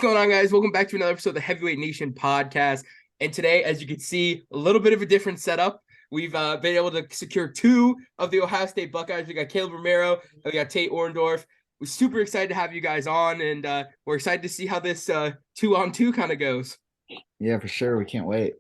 going on, guys? Welcome back to another episode of the Heavyweight Nation podcast. And today, as you can see, a little bit of a different setup. We've been able to secure two of the Ohio State Buckeyes. We got Kaleb Romero and we got Tate Orndorff. We're super excited to have you guys on, and we're excited to see how this 2-on-2 kind of goes. Yeah, for sure. We can't wait.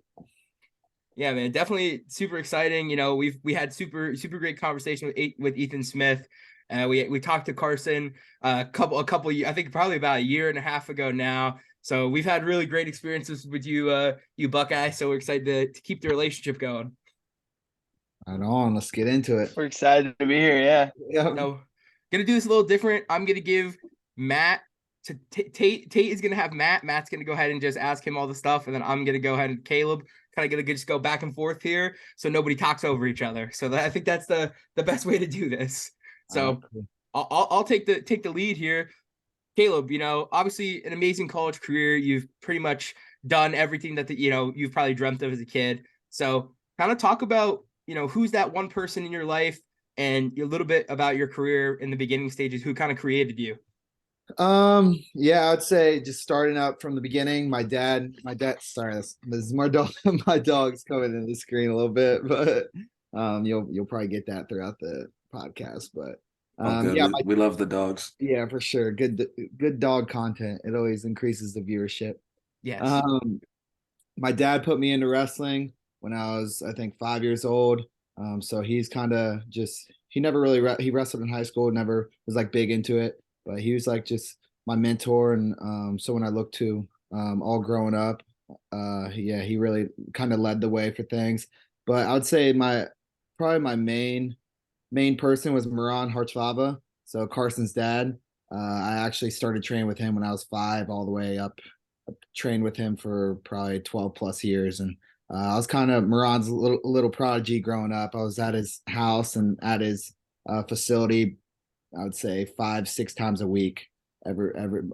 Yeah, man, definitely super exciting. You know, we had super great conversation with Ethan Smith. We talked to Carson a couple I think probably about a year and a half ago now. So we've had really great experiences with you Buckeye. So we're excited to keep the relationship going. Right on. Let's get into it. We're excited to be here. Yeah. So gonna do this a little different. I'm gonna give Matt to Tate. Tate is gonna have Matt. Matt's gonna go ahead and just ask him all the stuff, and then I'm gonna go ahead and Kaleb kind of gonna just go back and forth here, so nobody talks over each other. So I think that's the best way to do this. So I'll take the lead here. Kaleb, you know, obviously an amazing college career. You've pretty much done everything that you've probably dreamt of as a kid. So kind of talk about, who's that one person in your life and a little bit about your career in the beginning stages, who kind of created you. Yeah, I'd say just starting up from the beginning. My dad, sorry, this is my dog. My dog's coming in the screen a little bit, but you'll probably get that throughout the podcast. But yeah, we love the dogs. Yeah, for sure. Good dog content. It always increases the viewership. Yes. My dad put me into wrestling when I was, I think, 5 years old. So he's kind of he never really he wrestled in high school, never was like big into it, but he was like just my mentor and someone I looked to all growing up. He really kind of led the way for things. But I would say probably my main person was Miran Harchvava, so Carson's dad. I actually started training with him when I was 5 all the way up. I trained with him for probably 12 plus years, and I was kind of Miran's little prodigy growing up. I was at his house and at his facility, I would say 5-6 times a week,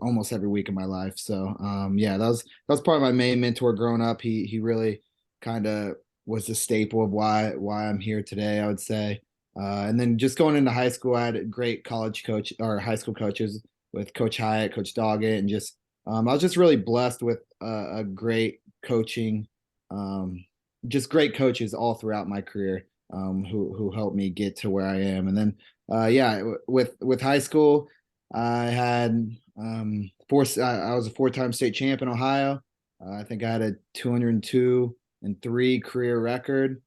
almost every week of my life. So that was probably my main mentor growing up. He really kind of was the staple of why I'm here today, I would say. And then just going into high school, I had a great college coach or high school coaches with Coach Hyatt, Coach Doggett, and just I was just really blessed with a great coaching, just great coaches all throughout my career who helped me get to where I am. And then with high school, I had I was a 4-time state champ in Ohio. I think I had a 202-3 career record.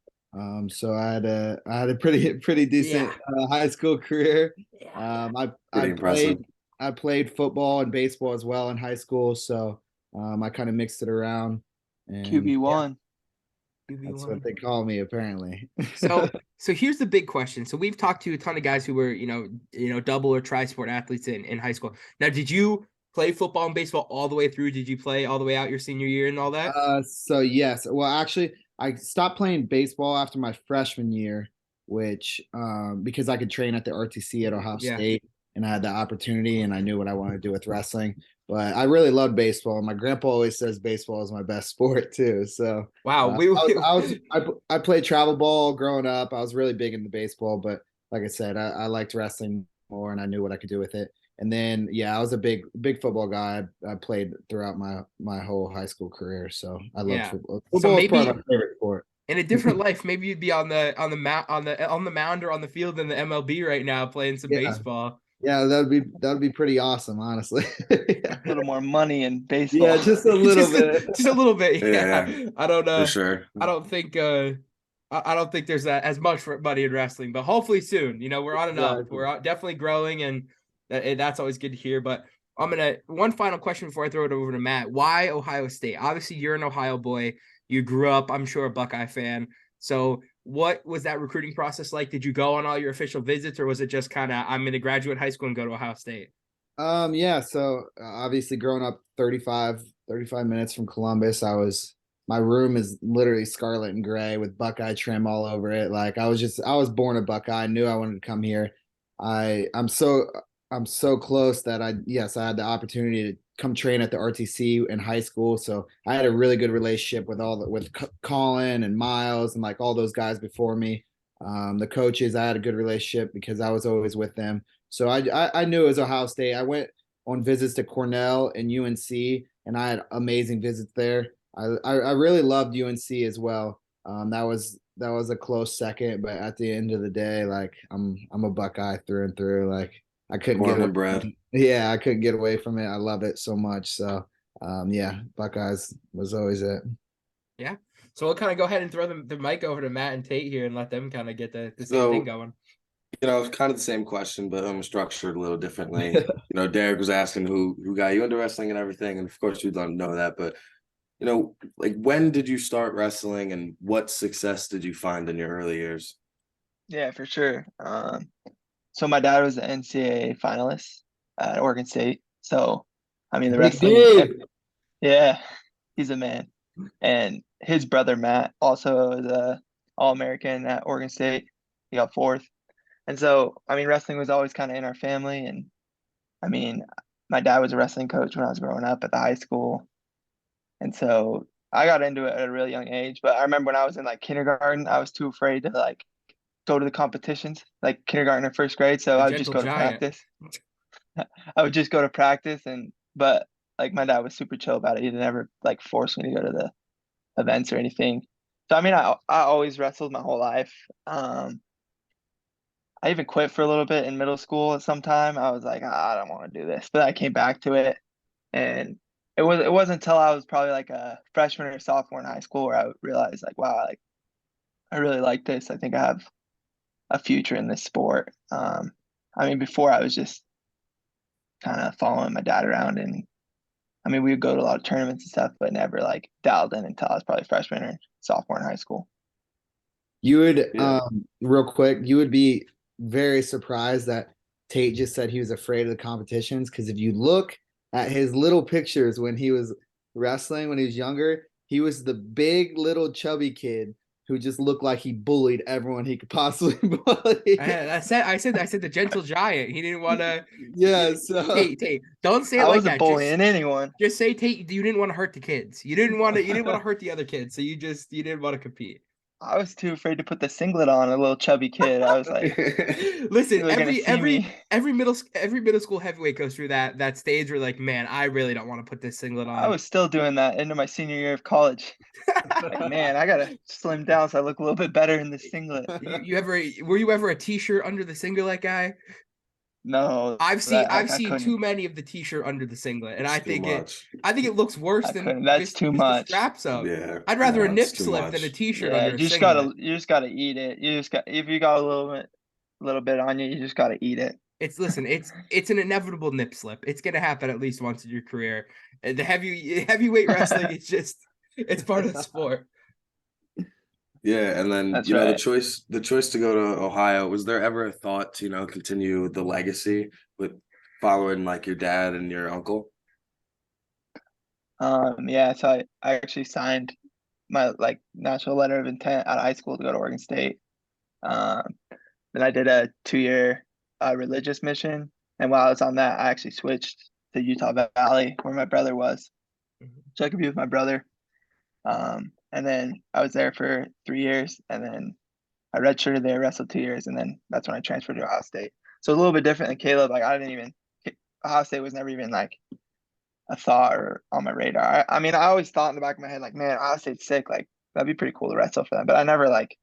So I had a pretty decent high school career. I played football and baseball as well in high school, so I kind of mixed it around. And QB1. That's what they call me, apparently. So here's the big question. So we've talked to a ton of guys who were, double or tri-sport athletes in high school. Now, did you play football and baseball all the way through? Did you play all the way out your senior year and all that? So yes. Well, actually, I stopped playing baseball after my freshman year, which because I could train at the RTC at Ohio State, and I had the opportunity, and I knew what I wanted to do with wrestling. But I really loved baseball. My grandpa always says baseball is my best sport too. So wow, I played travel ball growing up. I was really big into baseball, but like I said, I liked wrestling more, and I knew what I could do with it. And then I was a big football guy. I played throughout my whole high school career, so I loved football. Football is probably my favorite sport. In a different life, maybe you'd be on the mound or on the field in the MLB right now playing some baseball. Yeah, that'd be pretty awesome, honestly. A little more money in baseball. Yeah, just a little bit. Just a little bit. Yeah. I don't know. For sure. I don't think there's as much money in wrestling, but hopefully soon. We're on and up. We're definitely growing, and that's always good to hear. But one final question before I throw it over to Matt. Why Ohio State? Obviously, you're an Ohio boy. You grew up, I'm sure, a Buckeye fan. So what was that recruiting process like? Did you go on all your official visits, or was it just kind of, I'm going to graduate high school and go to Ohio State? So obviously growing up 35 minutes from Columbus, my room is literally scarlet and gray with Buckeye trim all over it. Like I was born a Buckeye. I knew I wanted to come here. I'm so close that I had the opportunity to come train at the RTC in high school. So I had a really good relationship with Colin and Miles and like all those guys before me. The coaches, I had a good relationship because I was always with them. So I knew it was Ohio State. I went on visits to Cornell and UNC, and I had amazing visits there. I really loved UNC as well. That was a close second, but at the end of the day, like I'm a Buckeye through and through. Like I couldn't Born get and bred. yeah, I couldn't get away from it. I love it so much. So yeah, Buckeyes was always it. Yeah. So we'll kind of go ahead and throw the mic over to Matt and Tate here and let them kind of get the same So, thing going. It's kind of the same question, but structured a little differently. Derek was asking who got you into wrestling and everything, and of course we'd love to know that. But like when did you start wrestling, and what success did you find in your early years? Yeah, for sure. So my dad was an NCAA finalist at Oregon State. So, I mean, the Big wrestling, Dave. yeah, he's a man. And his brother Matt also was a All-American at Oregon State. He got fourth. And so, I mean, wrestling was always kind of in our family. And I mean, my dad was a wrestling coach when I was growing up at the high school. And so I got into it at a really young age. But I remember when I was in like kindergarten, I was too afraid to like go to the competitions, like kindergarten or first grade. So The I would just gentle go to giant. practice. I would just go to practice, but like my dad was super chill about it. He didn't ever like force me to go to the events or anything. So I mean, I always wrestled my whole life. I even quit for a little bit in middle school at some time. I was like, I don't want to do this, but I came back to it, and it wasn't until I was probably like a freshman or sophomore in high school where I realized like, wow, like I really like this. I think I have a future in this sport. I mean, before I was just kind of following my dad around, and I mean, we would go to a lot of tournaments and stuff, but never like dialed in until I was probably freshman or sophomore in high school. You would Yeah. real quick, you would be very surprised that Tate just said he was afraid of the competitions, because if you look at his little pictures when he was wrestling when he was younger, he was the big little chubby kid who just looked like he bullied everyone he could possibly bully. I said the gentle giant. He didn't want to. Yeah, so Tate, don't say it I like wasn't that. bullying anyone. Just say Tate. You didn't want to hurt the kids. You didn't want to hurt the other kids. So you didn't want to compete. I was too afraid to put the singlet on, a little chubby kid. I was like, Listen, they're gonna see me. every middle school heavyweight goes through that stage where like, man, I really don't want to put this singlet on. I was still doing that into my senior year of college. Like, man, I gotta slim down so I look a little bit better in the singlet. Were you ever a t-shirt under the singlet guy? No, I've I seen couldn't. too many of the t-shirt under the singlet, and I think much. it looks worse I than couldn't. That's too just much. the straps up. Yeah. I'd rather a No, nip it's too slip than a much. t-shirt Yeah, under a you just singlet. gotta eat it. If you got a little bit on you, you just gotta eat it. It's an inevitable nip slip. It's gonna happen at least once in your career. And the heavyweight wrestling, it's part of the sport. Yeah, and then That's the right. choice to go to Ohio, was there ever a thought to continue the legacy with following like your dad and your uncle? Yeah, so I actually signed my like national letter of intent out of high school to go to Oregon State. Then I did a 2-year religious mission, and while I was on that, I actually switched to Utah Valley where my brother was, so I could be with my brother. And then I was there for 3 years, and then I redshirted there, wrestled 2 years, and then that's when I transferred to Ohio State. So a little bit different than Kaleb. Like Ohio State was never even like a thought or on my radar. I mean, I always thought in the back of my head, like, man, Ohio State's sick. Like, that'd be pretty cool to wrestle for them. But I never like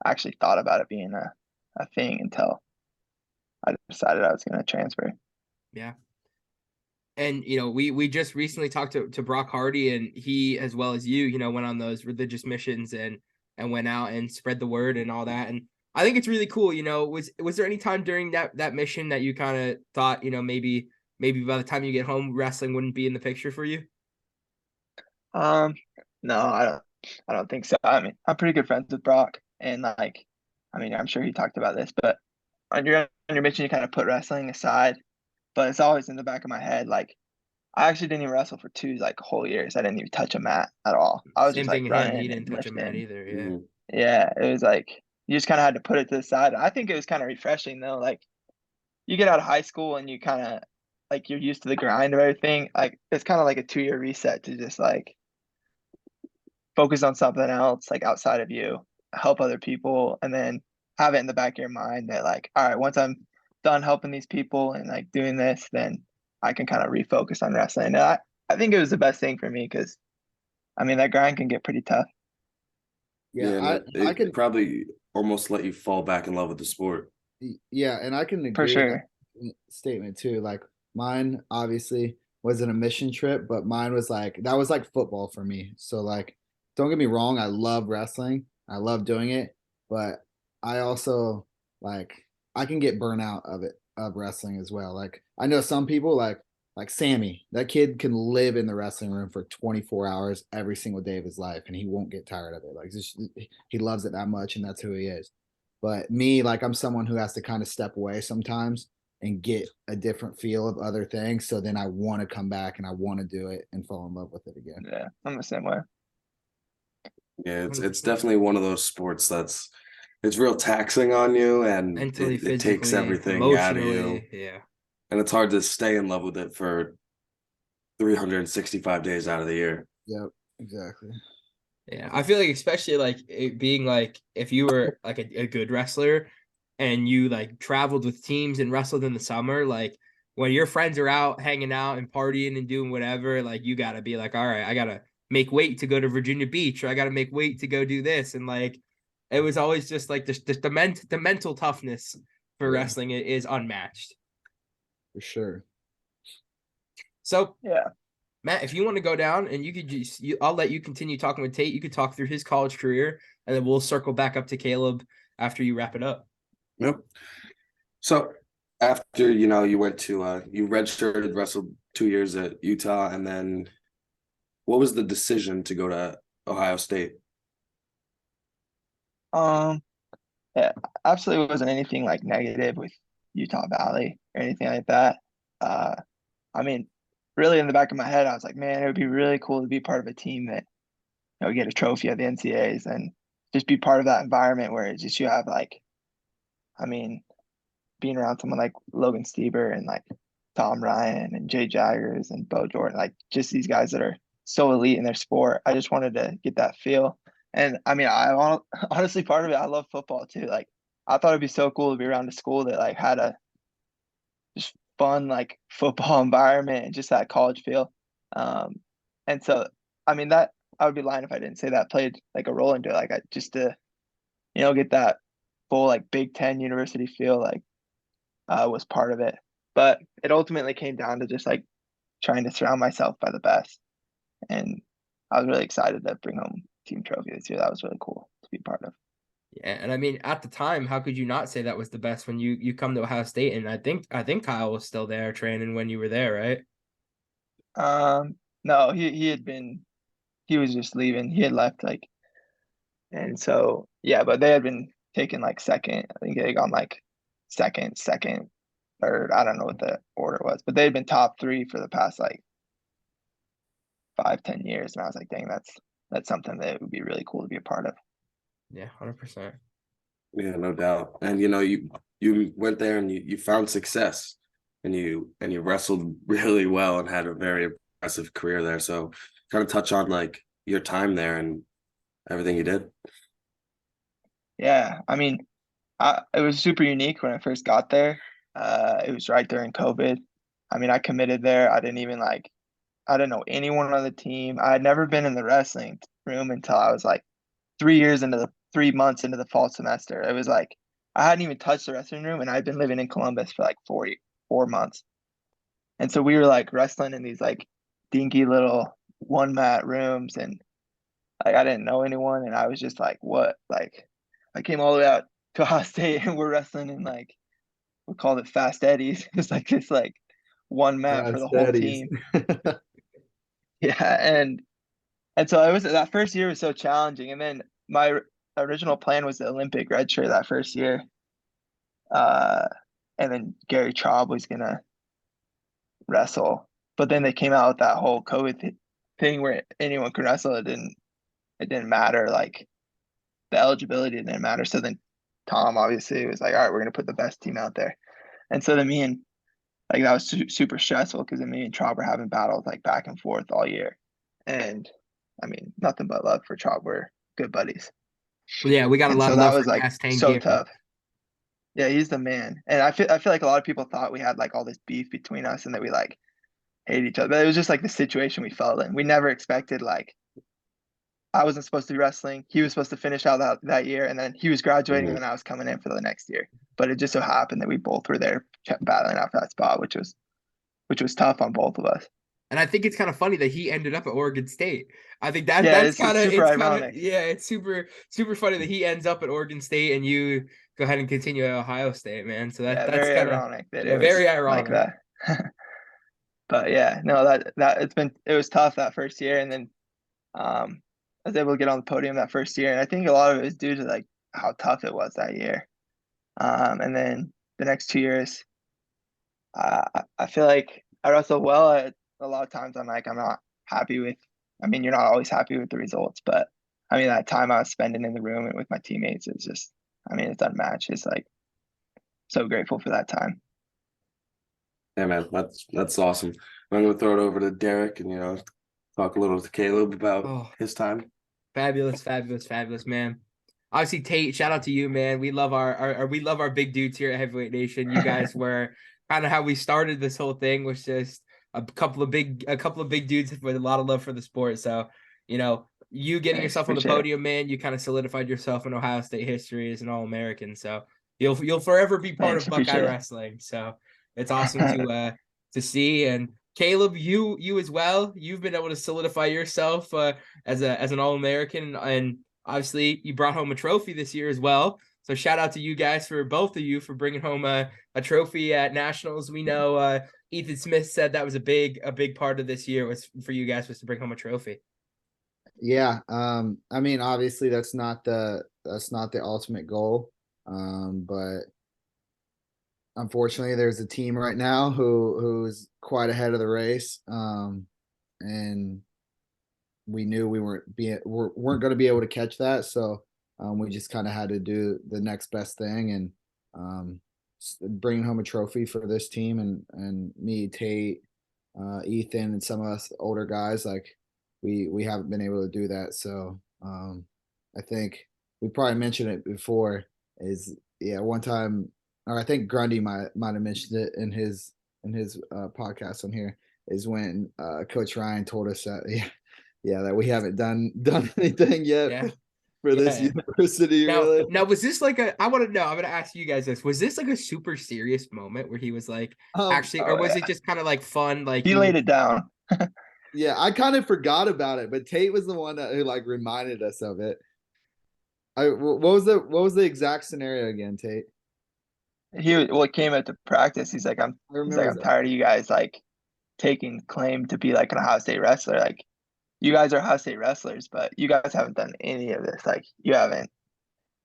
actually thought about it being a thing until I decided I was going to transfer. Yeah. And we just recently talked to Brock Hardy, and he, as well as you, went on those religious missions and went out and spread the word and all that. And I think it's really cool. Was there any time during that mission that you kind of thought, maybe by the time you get home, wrestling wouldn't be in the picture for you? No, I don't think so. I mean, I'm pretty good friends with Brock, and like, I mean, I'm sure he talked about this, but on your mission, you kind of put wrestling aside, but it's always in the back of my head. Like, I actually didn't even wrestle for 2 like whole years. I didn't even touch a mat at all. I was Same just like thing with him. running He and didn't touch a mat lifting. either. Yeah. Mhm. Yeah, it was like you just kind of had to put it to the side. I think it was kind of refreshing though. Like you get out of high school and you kind of like you're used to the grind of everything. Like it's kind of like a 2-year reset to just like focus on something else, like outside of you, help other people, and then have it in the back of your mind that like, all right, once I'm done helping these people and like doing this, then I can kind of refocus on wrestling. And I think it was the best thing for me because I mean that grind can get pretty tough. Yeah, Yeah, and I it can probably almost let you fall back in love with the sport. yeah, and I can For agree with sure. that statement too. Like mine obviously wasn't a mission trip, but mine was like that was like football for me. So like don't get me wrong, I love wrestling. I love doing it, but I also like I can get burnout of it of wrestling as well. Like I know some people like Sammy, that kid can live in the wrestling room for 24 hours every single day of his life and he won't get tired of it. Like just, he loves it that much and that's who he is. But me, like I'm someone who has to kind of step away sometimes and get a different feel of other things. So then I want to come back and I want to do it and fall in love with it again. Yeah, I'm the same way. Yeah, it's 100%. definitely one of those sports that's it's real taxing on you and Mentally, it takes physically, everything out of you. emotionally. Yeah. And it's hard to stay in love with it for 365 days out of the year. Yep, exactly. Yeah, I feel like especially like it being like if you were like a good wrestler and you like traveled with teams and wrestled in the summer, like when your friends are out hanging out and partying and doing whatever, like you gotta be like, all right, I gotta make weight to go to Virginia Beach, or I gotta make weight to go do this, and like it was always just like the mental toughness for Yeah. wrestling is unmatched. For sure. So Yeah. Matt, if you want to go down and you could I'll let you continue talking with Tate. You could talk through his college career, and then we'll circle back up to Kaleb after you wrap it up. Yep. So after you went to you redshirted, wrestled 2 years at Utah, and then what was the decision to go to Ohio State? Um, yeah, absolutely wasn't anything like negative with Utah Valley or anything like that. Uh, I mean, really in the back of my head, I was like, man, it would be really cool to be part of a team that, get a trophy at the NCAAs and just be part of that environment where it's just you have like, I mean, being around someone like Logan Stieber and like Tom Ryan and Jay Jaggers and Bo Jordan, like just these guys that are so elite in their sport. I just wanted to get that feel. And I mean, honestly, part of it, I love football too. Like, I thought it'd be so cool to be around a school that like had a just fun like football environment and just that college feel. Um, and so, I mean, that I would be lying if I didn't say that played like a role into it. Like, I just to get that full like Big Ten university feel like was part of it. But it ultimately came down to just like trying to surround myself by the best. And I was really excited to bring home team trophy this year. That was really cool to be part of. Yeah, and I mean, at the time, how could you not say that was the best when you come to Ohio State? And I think Kyle was still there training when you were there, right? No, he was just leaving. He had left and so yeah, but they had been taken like second. I think they had gone like second, third. I don't know what the order was, but they had been top three for the past like 5, 10 years. And I was like, dang, that's something that would be really cool to be a part of. Yeah, 100%. Yeah, no doubt. And you went there and you found success and you wrestled really well and had a very impressive career there. So kind of touch on like your time there and everything you did. Yeah, I mean, it was super unique when I first got there. It was right during COVID. I mean, I committed there. I didn't know anyone on the team. I had never been in the wrestling room until I was like 3 months into the fall semester. It was like I hadn't even touched the wrestling room, and I'd been living in Columbus for like 4 months. And so we were like wrestling in these like dinky little one mat rooms, and like I didn't know anyone, and I was just like, what? Like I came all the way out to Ohio State, and we're wrestling in like we called it Fast Eddies. It's like this like one mat for the whole Steadies. team. Yeah, and so it was that first year was so challenging, and then my original plan was the Olympic redshirt that first year, uh, and then Gary Traub was gonna wrestle, but then they came out with that whole COVID thing where anyone could wrestle. It didn't matter, like the eligibility didn't matter. So then Tom obviously was like, all right, we're gonna put the best team out there, and so then me and like that was super stressful because then me and Traub were having battles like back and forth all year, and I mean nothing but love for Traub. We're good buddies. Well, yeah, we got a And lot so of that love was for like Gas Tank so here. tough. Yeah, he's the man. And I feel like a lot of people thought we had like all this beef between us and that we like hate each other. But it was just like the situation we fell in. We never expected, like, I wasn't supposed to be wrestling. He was supposed to finish out that year, and then he was graduating, and then I was coming in for the next year. But it just so happened that we both were there, kept battling out for that spot, which was tough on both of us. And I think it's kind of funny that he ended up at Oregon State. I think It's super ironic. It's super funny that he ends up at Oregon State and you go ahead and continue at Ohio State, man. So that's very kind of ironic. very ironic. Like that. But yeah, no, it was tough that first year, and then I was able to get on the podium that first year, and I think a lot of it was due to like how tough it was that year. And then the next 2 years, I feel like I wrestled well. A lot of times I'm not happy with. I mean, you're not always happy with the results, but I mean that time I was spending in the room and with my teammates, it's just, I mean, it's unmatched. It's like so grateful for that time. Yeah, man, that's awesome. I'm gonna throw it over to Derek and talk a little to Kaleb about his time. Fabulous, man. Obviously, Tate, shout out to you, man. We love our big dudes here at Heavyweight Nation. You guys were kind of how we started this whole thing, was just a couple of big dudes with a lot of love for the sport. So, you getting yourself on the podium, man, you kind of solidified yourself in Ohio State history as an All-American. So you'll forever be part of Buckeye wrestling. So it's awesome to see. And Kaleb, you as well, you've been able to solidify yourself as an All-American, and obviously you brought home a trophy this year as well. So shout out to you guys, for both of you, for bringing home a trophy at nationals. We know Ethan Smith said that was a big part of this year was for you guys, was to bring home a trophy. Yeah. I mean, obviously that's not the ultimate goal. But unfortunately there's a team right now who's quite ahead of the race. And we knew we weren't going to be able to catch that. So we just kind of had to do the next best thing, and bringing home a trophy for this team, and me, Tate, Ethan, and some of us older guys, like we haven't been able to do that. So I think we probably mentioned it before, one time, or I think Grundy might have mentioned it in his podcast on here, is when Coach Ryan told us that that we haven't done anything yet for this university. Now was this like I want to know, I'm gonna ask you guys this, was this like a super serious moment where he was like actually, or was it just kind of like fun, like he laid it down? Yeah, I kind of forgot about it, but Tate was the one who like reminded us of it. What was the exact scenario again, Tate? He came at the practice. He's like, I'm tired of you guys like taking claim to be like an Ohio State wrestler. Like, you guys are Ohio State wrestlers, but you guys haven't done any of this. Like, you haven't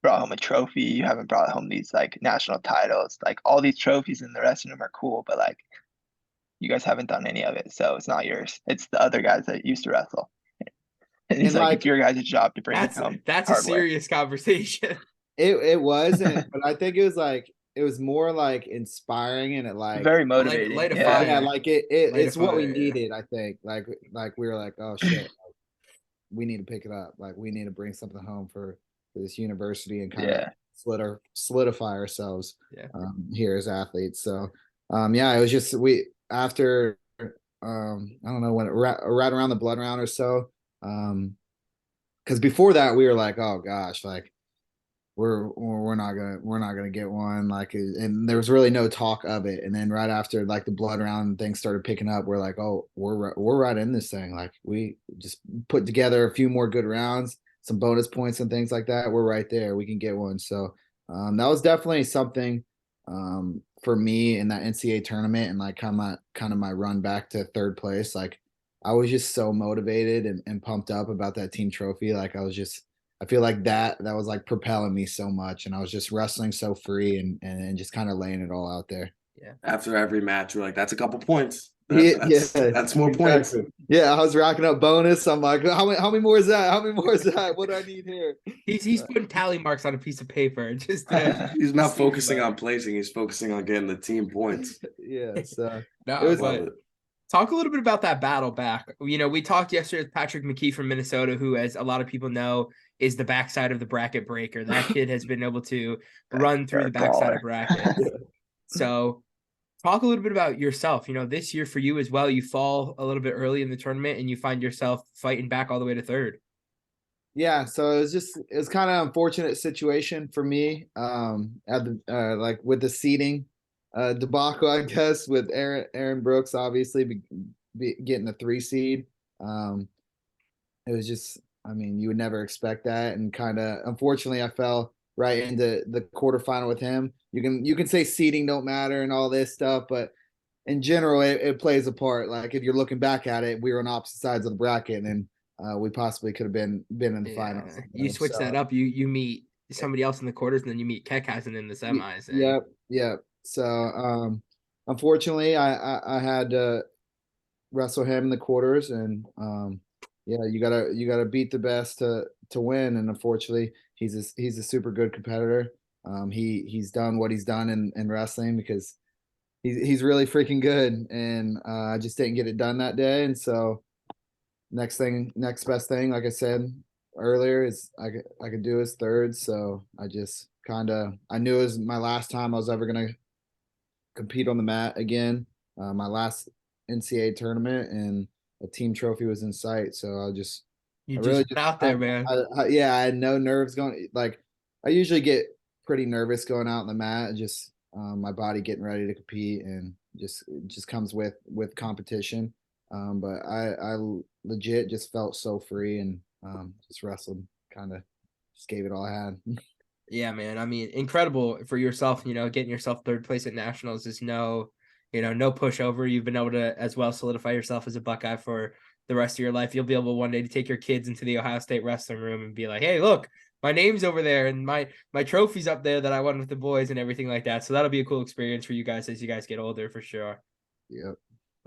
brought home a trophy. You haven't brought home these like national titles. Like, all these trophies and the rest of them are cool, but like, you guys haven't done any of it. So it's not yours. It's the other guys that used to wrestle. And he's like, it's your guys' job to bring it home. That's a serious conversation. It was, but I think it was more like inspiring, and it like very motivating. Like it's what we needed. I think like we were like, oh shit, we need to pick it up. Like, we need to bring something home for this university and kind of solidify ourselves here as athletes. So it was just after I don't know when right around the blood round or so, because before that we were like, oh gosh, like we're not gonna get one, like, and there was really no talk of it. And then right after like the blood round, things started picking up. We're like, oh, we're right in this thing. Like, we just put together a few more good rounds, some bonus points and things like that. We're right there. We can get one. So that was definitely something for me in that NCAA tournament, and like kind of my run back to third place. Like, I was just so motivated and pumped up about that team trophy. Like, I feel like that was like propelling me so much, and I was just wrestling so free and just kind of laying it all out there. Yeah. After every match, we're like, that's a couple points. That's more points. Yeah, I was racking up bonus. I'm like, how many more is that? How many more is that? What do I need here? He's putting tally marks on a piece of paper. Just he's not focusing on placing. He's focusing on getting the team points. Yeah. So talk a little bit about that battle back. We talked yesterday with Patrick McKee from Minnesota, who, as a lot of people know, is the backside of the bracket breaker. That kid has been able to run through the backside of bracket. So talk a little bit about yourself. This year for you as well, you fall a little bit early in the tournament and you find yourself fighting back all the way to third. Yeah, so it was kind of unfortunate situation for me. At the like with the seeding debacle, I guess, with Aaron Brooks obviously getting the 3 seed. It was just, I mean, you would never expect that, and kind of unfortunately, I fell right into the quarterfinal with him. You can say seeding don't matter and all this stuff, but in general, it plays a part. Like if you're looking back at it, we were on opposite sides of the bracket, and we possibly could have been in the finals. You switch that up. You meet somebody else in the quarters, and then you meet Kekhazen in the semis. Yep, yep. So unfortunately, I had to wrestle him in the quarters, and yeah, you gotta beat the best to win. And unfortunately, he's a super good competitor. He's done what he's done in wrestling because he's really freaking good, and I just didn't get it done that day. And so next best thing, like I said earlier, is I could do is third. So I just I knew it was my last time I was ever gonna compete on the mat again. My last NCAA tournament, and a team trophy was in sight. So You I just really went out there, man. yeah, I had no nerves going. Like I usually get pretty nervous going out on the mat. Just my body getting ready to compete, and it just comes with competition. But I legit just felt so free, and just wrestled, kind of just gave it all I had. Yeah, man. I mean, incredible for yourself. Getting yourself third place at nationals is no pushover. You've been able to as well solidify yourself as a Buckeye for the rest of your life. You'll be able one day to take your kids into the Ohio State wrestling room and be like, "Hey, look, my name's over there, and my trophy's up there that I won with the boys and everything like that." So that'll be a cool experience for you guys as you guys get older, for sure. Yep.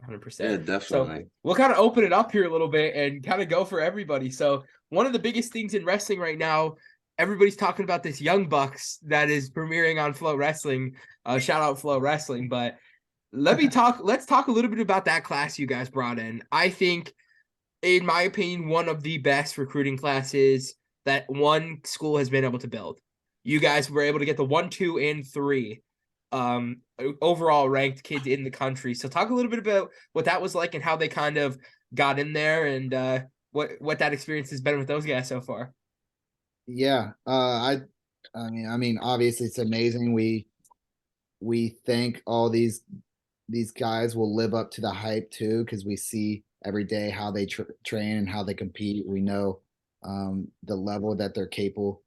100%. Yeah, definitely. So we'll kind of open it up here a little bit and kind of go for everybody. So one of the biggest things in wrestling right now, everybody's talking about this Young Bucks that is premiering on Flow Wrestling. Shout out Flow Wrestling. But let's talk a little bit about that class you guys brought in. I think, in my opinion, one of the best recruiting classes that one school has been able to build. You guys were able to get the 1, 2, and 3 overall ranked kids in the country. So talk a little bit about what that was like and how they kind of got in there, and what that experience has been with those guys so far. Yeah. I mean, obviously it's amazing. We think all these guys will live up to the hype too, because we see every day how they train and how they compete. We know the level that they're capable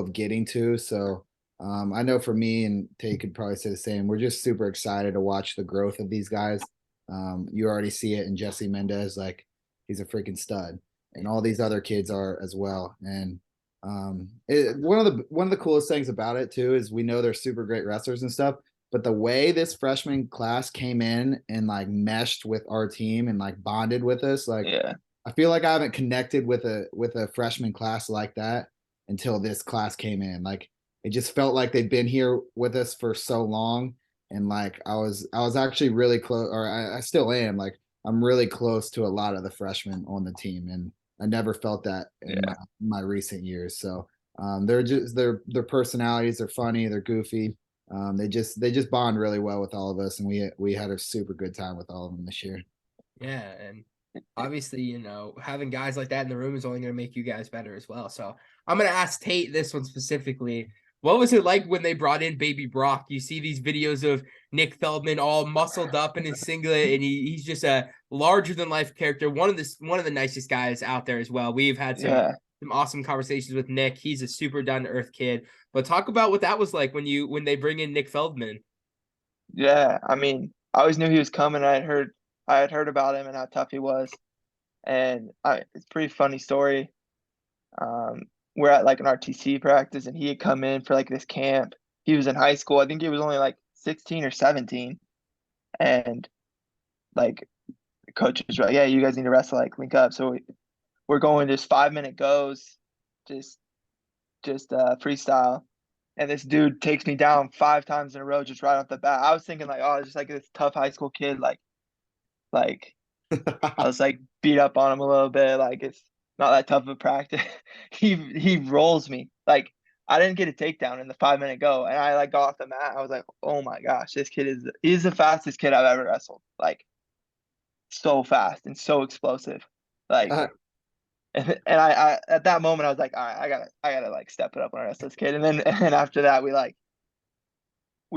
of getting to. So I know for me, and Tate could probably say the same, we're just super excited to watch the growth of these guys. You already see it in Jesse Mendez, like he's a freaking stud, and all these other kids are as well. And one of the coolest things about it too is we know they're super great wrestlers and stuff, but the way this freshman class came in and like meshed with our team and like bonded with us, like Yeah. I feel like I haven't connected with a freshman class like that until this class came in. Like it just felt like they'd been here with us for so long, and like I was actually really close, or I still am. Like I'm really close to a lot of the freshmen on the team, and I never felt that in my recent years. So they're just their personalities are funny, they're goofy. They just bond really well with all of us, and we had a super good time with all of them this year. Yeah, and obviously, having guys like that in the room is only going to make you guys better as well. So I'm going to ask Tate this one specifically. What was it like when they brought in Baby Brock? You see these videos of Nick Feldman all muscled up in his singlet, and he's just a larger than life character. One of the nicest guys out there as well. We've had some awesome conversations with Nick. He's a super down to earth kid. But talk about what that was like when they bring in Nick Feldman. Yeah, I mean, I always knew he was coming. I had heard about him and how tough he was, and it's a pretty funny story. We're at like an RTC practice, and he had come in for like this camp. He was in high school. I think he was only like 16 or 17, and like the coach was like, "Yeah, you guys need to wrestle, like link up." So we're going just 5-minute goes, just freestyle. And this dude takes me down 5 times in a row just right off the bat. I was thinking like, oh, just like this tough high school kid, like I was like beat up on him a little bit, like it's not that tough of a practice. He rolls me. Like I didn't get a takedown in the 5-minute go, and I like got off the mat. I was like, oh my gosh, he's the fastest kid I've ever wrestled. Like so fast and so explosive. Like and I at that moment I was like, all right, I gotta like step it up when I wrestle this kid. And then and after that we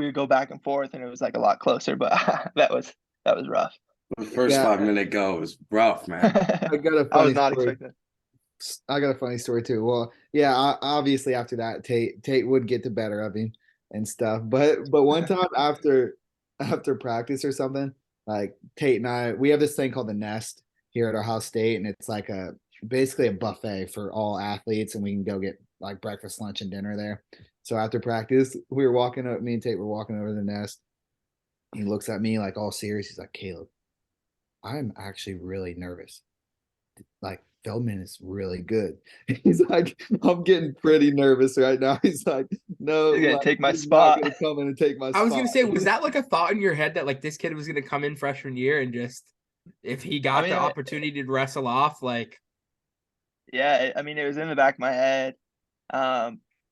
would go back and forth and it was like a lot closer, but that was rough. The first Yeah. 5-minute go was rough, man. I got a I was funny not story. expecting. I got a funny story too. Well, yeah, obviously after that, Tate would get the better of him and stuff. But one time after practice or something, like Tate and I, we have this thing called the Nest here at Ohio State, and it's like basically a buffet for all athletes, and we can go get like breakfast, lunch, and dinner there. So after practice, me and Tate were walking over to the Nest. He looks at me like all serious. He's like, Kaleb, I'm actually really nervous. Like Feldman is really good. He's like, I'm getting pretty nervous right now. He's like, no, He's gonna like, take my he's spot. Not gonna come in and take my spot. I was gonna say, was that like a thought in your head that like this kid was gonna come in freshman year and just if he got the opportunity to wrestle off, like yeah, I mean it was in the back of my head.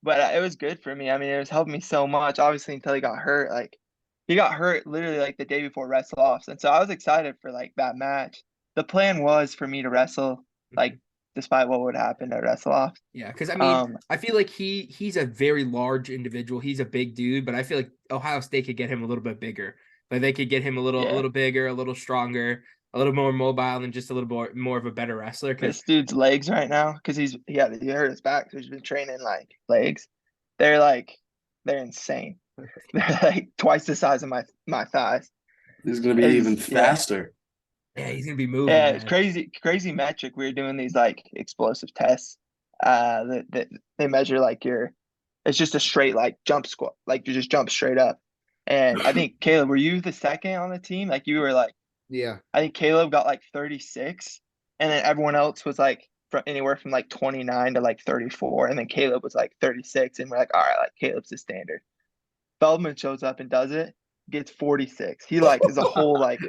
But it was good for me. I mean, it was helping me so much, obviously, until he got hurt. Like he got hurt literally like the day before wrestle offs. And so I was excited for like that match. The plan was for me to wrestle, like despite what would happen at wrestle offs. yeah, because I mean, I feel like he's a very large individual. He's a big dude, but I feel like Ohio State could get him a little bit bigger. Like they could get him a little bigger, a little stronger, a little more mobile, and just a little more of a better wrestler. This dude's legs right now, because he hurt his back, so he's been training like legs. They're insane. They're like twice the size of my thighs. He's gonna be even faster. Yeah, he's gonna be moving. Yeah, it's crazy metric. We were doing these like explosive tests. That they measure like it's just a straight like jump squat, like you just jump straight up. And I think Kaleb, were you the second on the team? Like you were like, yeah. I think Kaleb got like 36, and then everyone else was like from anywhere from like 29 to like 34, and then Kaleb was like 36, and we're like, all right, like Caleb's the standard. Feldman shows up and does it, gets 46. He like is a whole like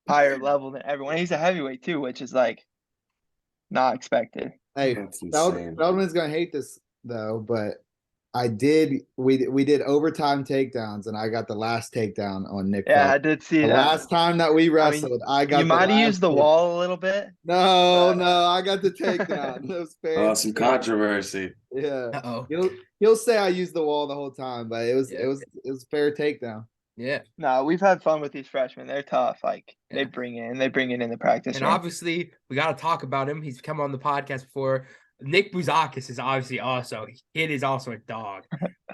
higher level than everyone. He's a heavyweight too, which is like not expected. Hey, Feldman's gonna hate this though, but we did overtime takedowns, and I got the last takedown on Nick. Yeah, I did see the that. last time that we wrestled. I got. You might have used the wall a little bit. No, I got the takedown. It was fair. Oh, some controversy. Yeah. Uh-oh. He'll say I used the wall the whole time, but it was fair takedown. Yeah. No, we've had fun with these freshmen. They're tough. Like they bring it in the practice. And obviously, we got to talk about him. He's come on the podcast before. Nick Buzakis is obviously is also a dog.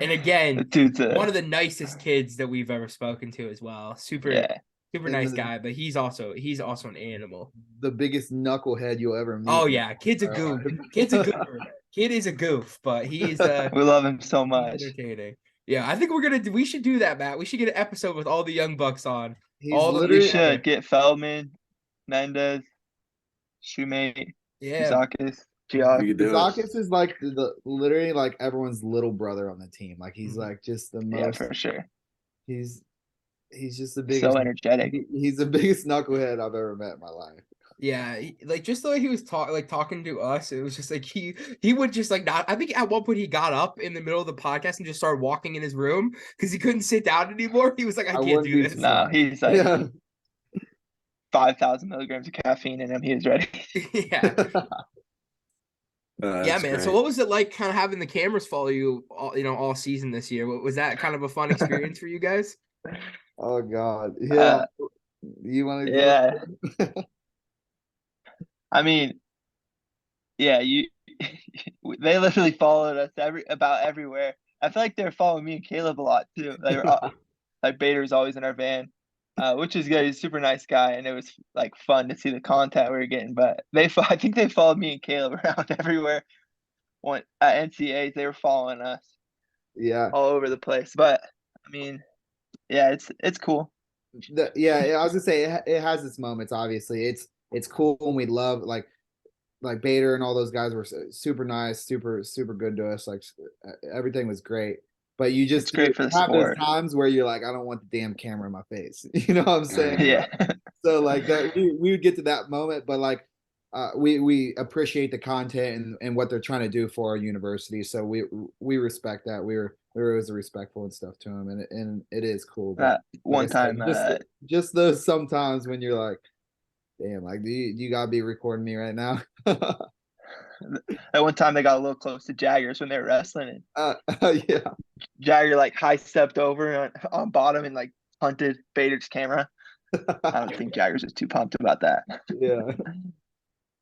And again, one of the nicest kids that we've ever spoken to as well. Super nice guy, but he's also an animal. The biggest knucklehead you'll ever meet. Oh yeah, kid's a goof. Kid is a goof, but he's we love him so much. Entertaining. Yeah, I think we should do that, Matt. We should get an episode with all the young bucks on. We should get Feldman, Mendez, Shoemate, Buzakis. Buzakis is like literally like everyone's little brother on the team. Like he's like just the most. Yeah, for sure. He's just the biggest. So energetic. He's the biggest knucklehead I've ever met in my life. Yeah, like just the way he was talking to us, it was just like he would just like not. I think at one point he got up in the middle of the podcast and just started walking in his room because he couldn't sit down anymore. He was like, I can't do this. No, he's like 5,000 milligrams of caffeine in him. He was ready. Yeah. Yeah, man. Great. So what was it like kind of having the cameras follow you all season this year? Was that kind of a fun experience for you guys? Oh God. Yeah. You want to Yeah. I mean, yeah, they literally followed us about everywhere. I feel like they're following me and Kaleb a lot too. They were like Bader's always in our van. Which is good. He's a super nice guy, and it was like fun to see the content we were getting. But I think they followed me and Kaleb around everywhere. At NCAAs, they were following us. Yeah, all over the place. But I mean, yeah, it's cool. I was gonna say it has its moments. Obviously, it's cool, and we love like Bader and all those guys were super nice, super good to us. Like everything was great. But you just great for the have sport. those times where you're like, I don't want the damn camera in my face. You know what I'm saying? Yeah. So like that, we would get to that moment, but like we appreciate the content and what they're trying to do for our university. So we respect that. We're always respectful and stuff to them, and it is cool. But One time, just those sometimes when you're like, damn, like do you gotta be recording me right now? at one time they got a little close to Jaggers when they were wrestling, and Yeah. Jagger like high stepped over on bottom and like hunted Bader's camera. I don't think Jaggers was too pumped about that. Yeah.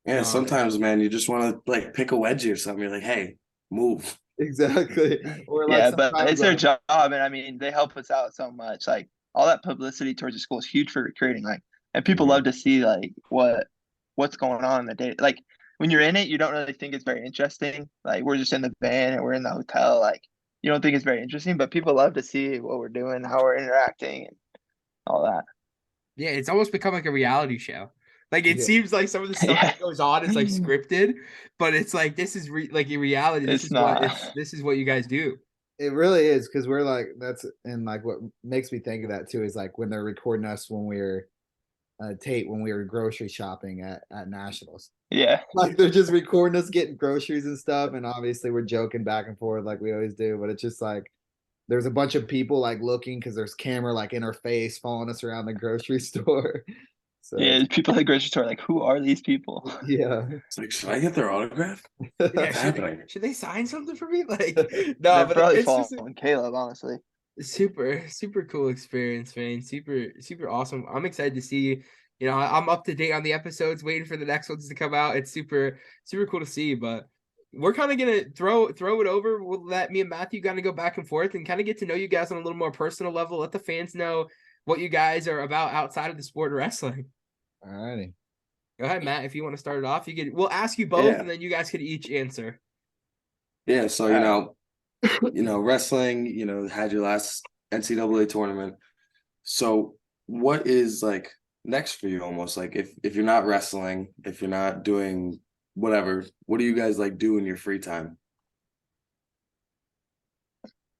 Yeah, sometimes, man, you just want to like pick a wedgie or something. You're like, hey, move. Exactly. Or like Yeah, but it's their like, job, and I mean they help us out so much. Like all that publicity towards the school is huge for recruiting. Like, and people love to see like what's going on in the day. Like when you're in it, you don't really think it's very interesting. Like we're just in the van and we're in the hotel. Like you don't think it's very interesting, but people love to see what we're doing, how we're interacting, and all that. Yeah, it's almost become like a reality show. Like it Yeah. seems like some of the stuff that goes on is like scripted, but it's like this is like in reality. This It's is not. this is what you guys do. It really is, because we're like that's and like what makes me think of that too is like when they're recording us when we were Tate when we were grocery shopping at Nationals. Yeah. Like they're just recording us getting groceries and stuff, and obviously we're joking back and forth like we always do, but it's just like there's a bunch of people like looking because there's camera like in our face following us around the grocery store. So Yeah, people at the grocery store like, who are these people? yeah. It's like, should I get their autograph? Yeah, What's happening? should they sign something for me? Like They're no, but probably it's just following Kaleb, honestly. super cool experience, man. Super awesome. I'm excited to see. You know, I'm up to date on the episodes, waiting for the next ones to come out. It's super cool to see, but we're kind of gonna throw it over. We'll let me and Matthew kind of go back and forth and kind of get to know you guys on a little more personal level. Let the fans know what you guys are about outside of the sport of wrestling. All righty. Go ahead, Matt. If you want to start it off, we'll ask you both, Yeah. and then you guys could each answer. Yeah, so wrestling, had your last NCAA tournament. So what is like next for you almost? Like if you're not wrestling, if you're not doing whatever, what do you guys like do in your free time?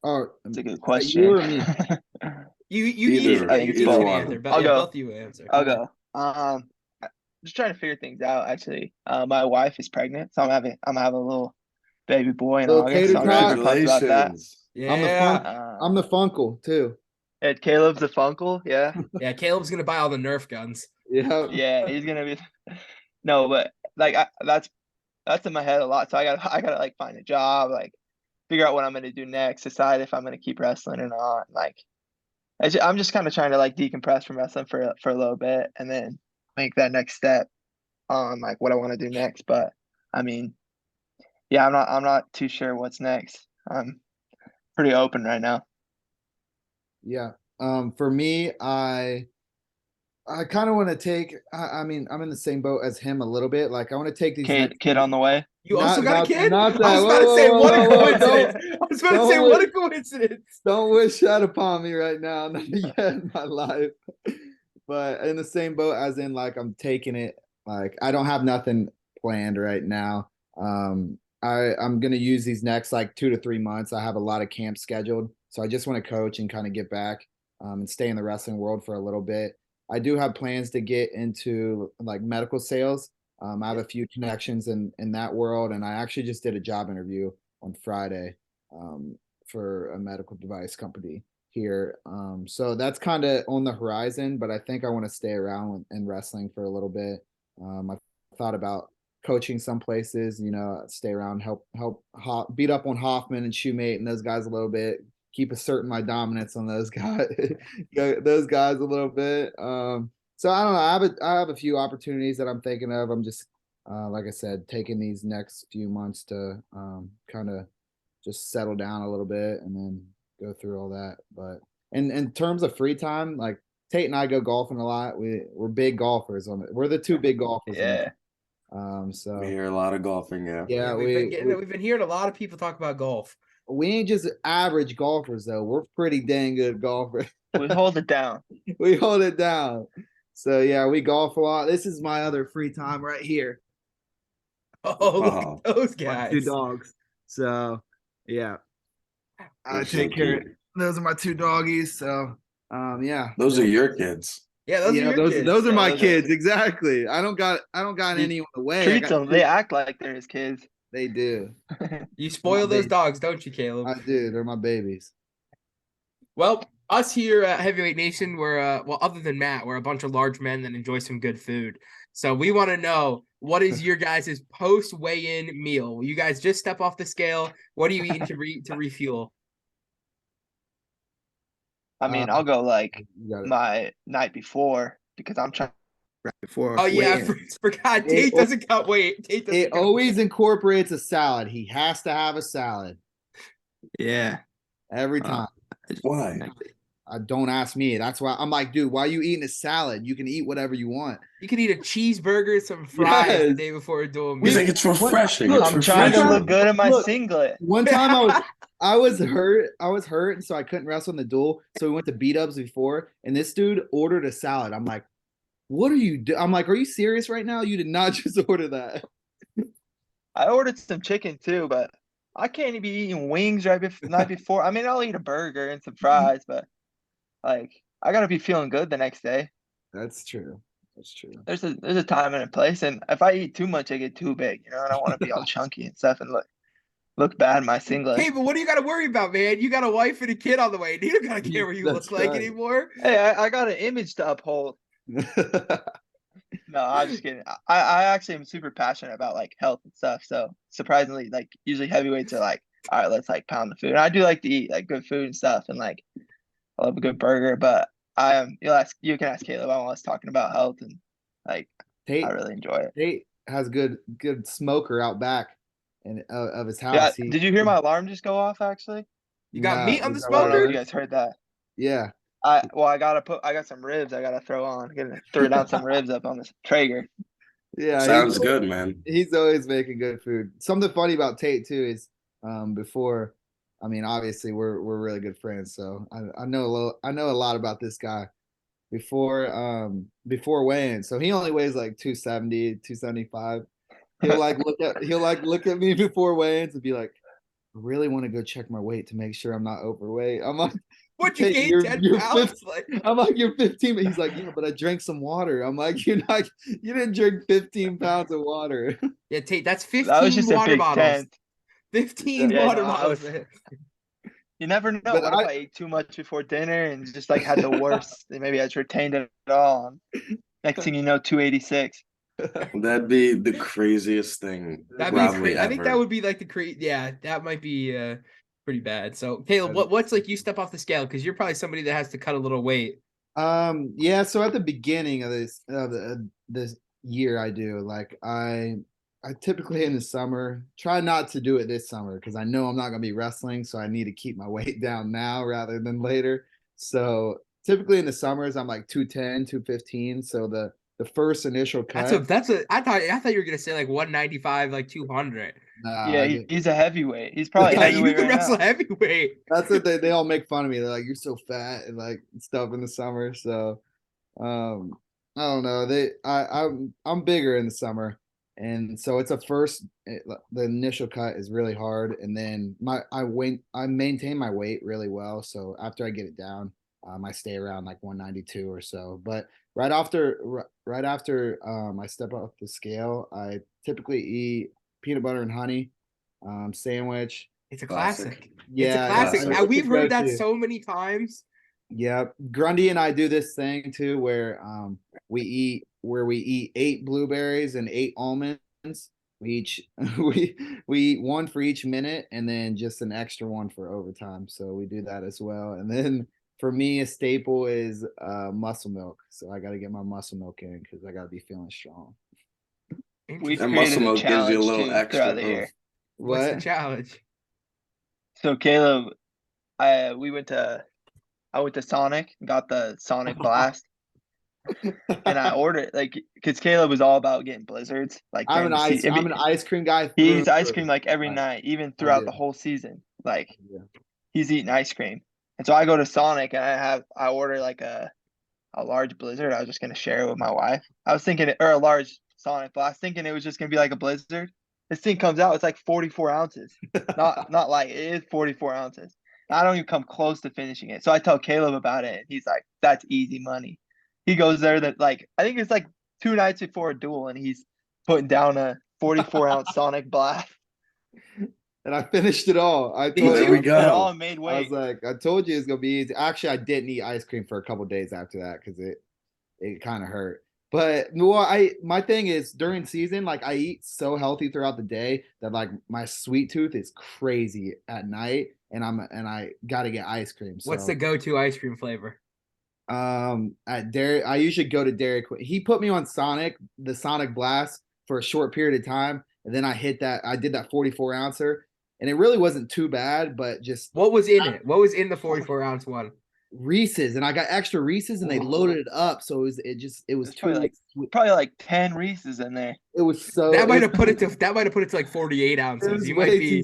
Oh, That's a good question. You or me? You Either- I think it's each both. can answer, but I'll go. both of you answer. I'll go. Just trying to figure things out. Actually, my wife is pregnant, so I'm having a little baby boy in Little August. So I'm super pumped about that. Congratulations. Yeah, I'm the Funkle too. And Caleb's the Funkle, yeah. yeah. Caleb's gonna buy all the Nerf guns. Yeah. Yeah, he's gonna be. No, but like that's in my head a lot. So I gotta like find a job, like figure out what I'm gonna do next, decide if I'm gonna keep wrestling or not. Like, I'm just kind of trying to like decompress from wrestling for a little bit, and then make that next step on like what I want to do next. But I mean, yeah, I'm not too sure what's next. I'm pretty open right now. Yeah. For me, I kind of want to take. I mean, I'm in the same boat as him a little bit. Like, I want to take these. Kid on the way. You also got a kid? Not that. I was about to say, what a coincidence. I was about to say, don't what a wish- coincidence. Don't wish that upon me right now. Not yet in my life. But in the same boat as in, like, I'm taking it. Like, I don't have nothing planned right now. I'm gonna use these next like 2 to 3 months. I have a lot of camps scheduled, so I just want to coach and kind of get back and stay in the wrestling world for a little bit. I do have plans to get into like medical sales. I have a few connections in that world, and I actually just did a job interview on Friday for a medical device company here. So that's kind of on the horizon, but I think I want to stay around in wrestling for a little bit. I thought about coaching some places, stay around, help beat up on Hoffman and Shoemate and those guys a little bit, keep asserting my dominance on those guys, those guys a little bit. So I don't know. I have a few opportunities that I'm thinking of. I'm just, like I said, taking these next few months to kind of just settle down a little bit and then go through all that. But in terms of free time, like Tate and I go golfing a lot. We're big golfers on it. We're the two big golfers. Yeah. So We hear a lot of golfing, yeah. Yeah, we've been hearing a lot of people talk about golf. We ain't just average golfers though. We're pretty dang good golfers. We hold it down. We hold it down. So yeah, we golf a lot. This is my other free time right here. Oh, look at those guys. 2 dogs. So yeah, I They're take so care. cute. Those are my 2 doggies. So yeah, Those are your kids. Yeah, those are your those kids. those are Yeah, my those are- kids. Exactly. I don't got He any on the way. I treats got them. They act like they're his kids. They do. You spoil those dogs, don't you, Caleb? I do. They're my babies. Well, us here at Heavyweight Nation, we're well, other than Matt, we're a bunch of large men that enjoy some good food. So we want to know, what is your guys' post weigh-in meal? You guys just step off the scale. What are you eating to refuel? I mean, I'll go like You got it. my night before because I'm trying. Before Oh yeah, weigh-in. forgot. Tate doesn't cut weight. Tate doesn't It cut always weight. incorporates a salad. He has to have a salad Yeah. every time. Why? Don't ask me. That's why I'm like, dude, why are you eating a salad? You can eat whatever you want. You can eat a cheeseburger, some fries the Yes. day before a duel He's meal. like, it's refreshing. Look, It's I'm trying to refreshing. look good in my Look. singlet. One time I was hurt, and so I couldn't wrestle in the duel. So we went to beat ups before, and this dude ordered a salad. I'm like, what are you doing? I'm like, are you serious right now? You did not just order that. I ordered some chicken too, but I can't even be eating wings right before night before. I mean, I'll eat a burger and some fries, but like I gotta be feeling good the next day. That's true. That's true. There's a time and a place, and if I eat too much, I get too big. You know, I don't want to be all chunky and stuff and look bad in my singlet. Hey, but what do you got to worry about, man? You got a wife and a kid on the way. You don't got to care what you That's look like right. anymore. Hey, I got an image to uphold. No, I'm just kidding. I actually am super passionate about like health and stuff. So surprisingly, like usually heavyweights are like, all right, let's like pound the food. And I do like to eat like good food and stuff, and like I love a good burger. But you can ask Caleb. I'm always talking about health and like Tate, I really enjoy it. Tate has good smoker out back and of his house. Yeah, did you hear my alarm just go off? Actually, You got Nah, meat on the is that I don't what know it smoker? if you guys heard that. Yeah. I got some ribs. I gotta throw on. Gonna throw down some ribs up on this Traeger. Yeah. Sounds good, man. He's always making good food. Something funny about Tate too is before, I mean, obviously we're really good friends, so I know a lot about this guy. Before weighing, so he only weighs like 270, 275. He'll look at me before weigh-ins and be like, I really want to go check my weight to make sure I'm not overweight. I'm like, What, you Tate, gained you're 10 15 pounds? Like, I'm like, you're 15. He's like, yeah, but I drank some water. I'm like, you didn't drink 15 pounds of water. yeah, Tate, that's That was 15 just a water big bottles. tent. 15 Yeah, water no, I bottles. was- man. You never know. But What if I ate too much before dinner and just like had the worst? And maybe I just retained it all. Next thing you know, 286. That'd be the craziest thing That'd be probably crazy. I think that ever. would be like the crazy. Yeah, that might be pretty bad. So, Caleb, what's like you step off the scale because you're probably somebody that has to cut a little weight. Yeah, so at the beginning of this year I do, like I typically in the summer try not to do it this summer because I know I'm not going to be wrestling, so I need to keep my weight down now rather than later. So typically in the summers I'm like 210, 215, so the first initial cut. I thought you were gonna say like 195, like 200. Yeah, he's a heavyweight. He's probably Yeah, you heavyweight can right wrestle now. heavyweight. That's what they all make fun of me. They're like, you're so fat and like stuff in the summer. So I don't know. I'm bigger in the summer. And so it's the initial cut is really hard. And then I maintain my weight really well. So after I get it down, I stay around like 192 or so. But right after I step off the scale, I typically eat peanut butter and honey sandwich. It's a Classic. classic. Yeah, It's a classic. classic. Now, we've heard that Go-to. so many times. Yeah, Grundy and I do this thing too, where we eat 8 blueberries and 8 almonds. We each we eat one for each minute, and then just an extra one for overtime. So we do that as well. And then for me, a staple is muscle milk. So I got to get my muscle milk in because I got to be feeling strong. We've And created muscle a milk gives you a challenge little too extra throughout the oomph. year. What's the What? challenge? So Caleb, I went to Sonic, got the Sonic Blast, and I ordered like because Caleb was all about getting blizzards. Like I'm during the an ice cream guy. he through eats and ice through. cream like every Right. night, even I throughout do. the whole season. Like Yeah. he's eating ice cream, and so I go to Sonic and I order like a large blizzard. I was just gonna share it with my wife. I was thinking, or a large Sonic Blast, thinking it was just gonna be like a blizzard. This thing comes out, it's like 44 ounces. Not like it is 44 ounces. I don't even come close to finishing it. So I tell Caleb about it, and he's like, "That's easy money." he goes there that like I think it's like 2 nights before a duel, and he's putting down a 44-ounce Sonic Blast. And I finished it all. I Did told you? There we you. Put it all go. and made I weight. was like, I told you it's gonna be easy. Actually, I didn't eat ice cream for a couple days after that because it kind of hurt. But well, my thing is during season, like I eat so healthy throughout the day that like my sweet tooth is crazy at night, and I gotta get ice cream. So What's the go-to ice cream flavor? at Dairy, I usually go to Dairy Queen. He put me on the Sonic Blast for a short period of time, and then I did that 44-ouncer, and it really wasn't too bad, but just What was in it? What was in the 44-ounce one? Reese's, and I got extra Reese's, and they loaded it up, so it was There's too probably like 10 Reese's in there. it was so That might it have put it to like 48 ounces. was You way might be.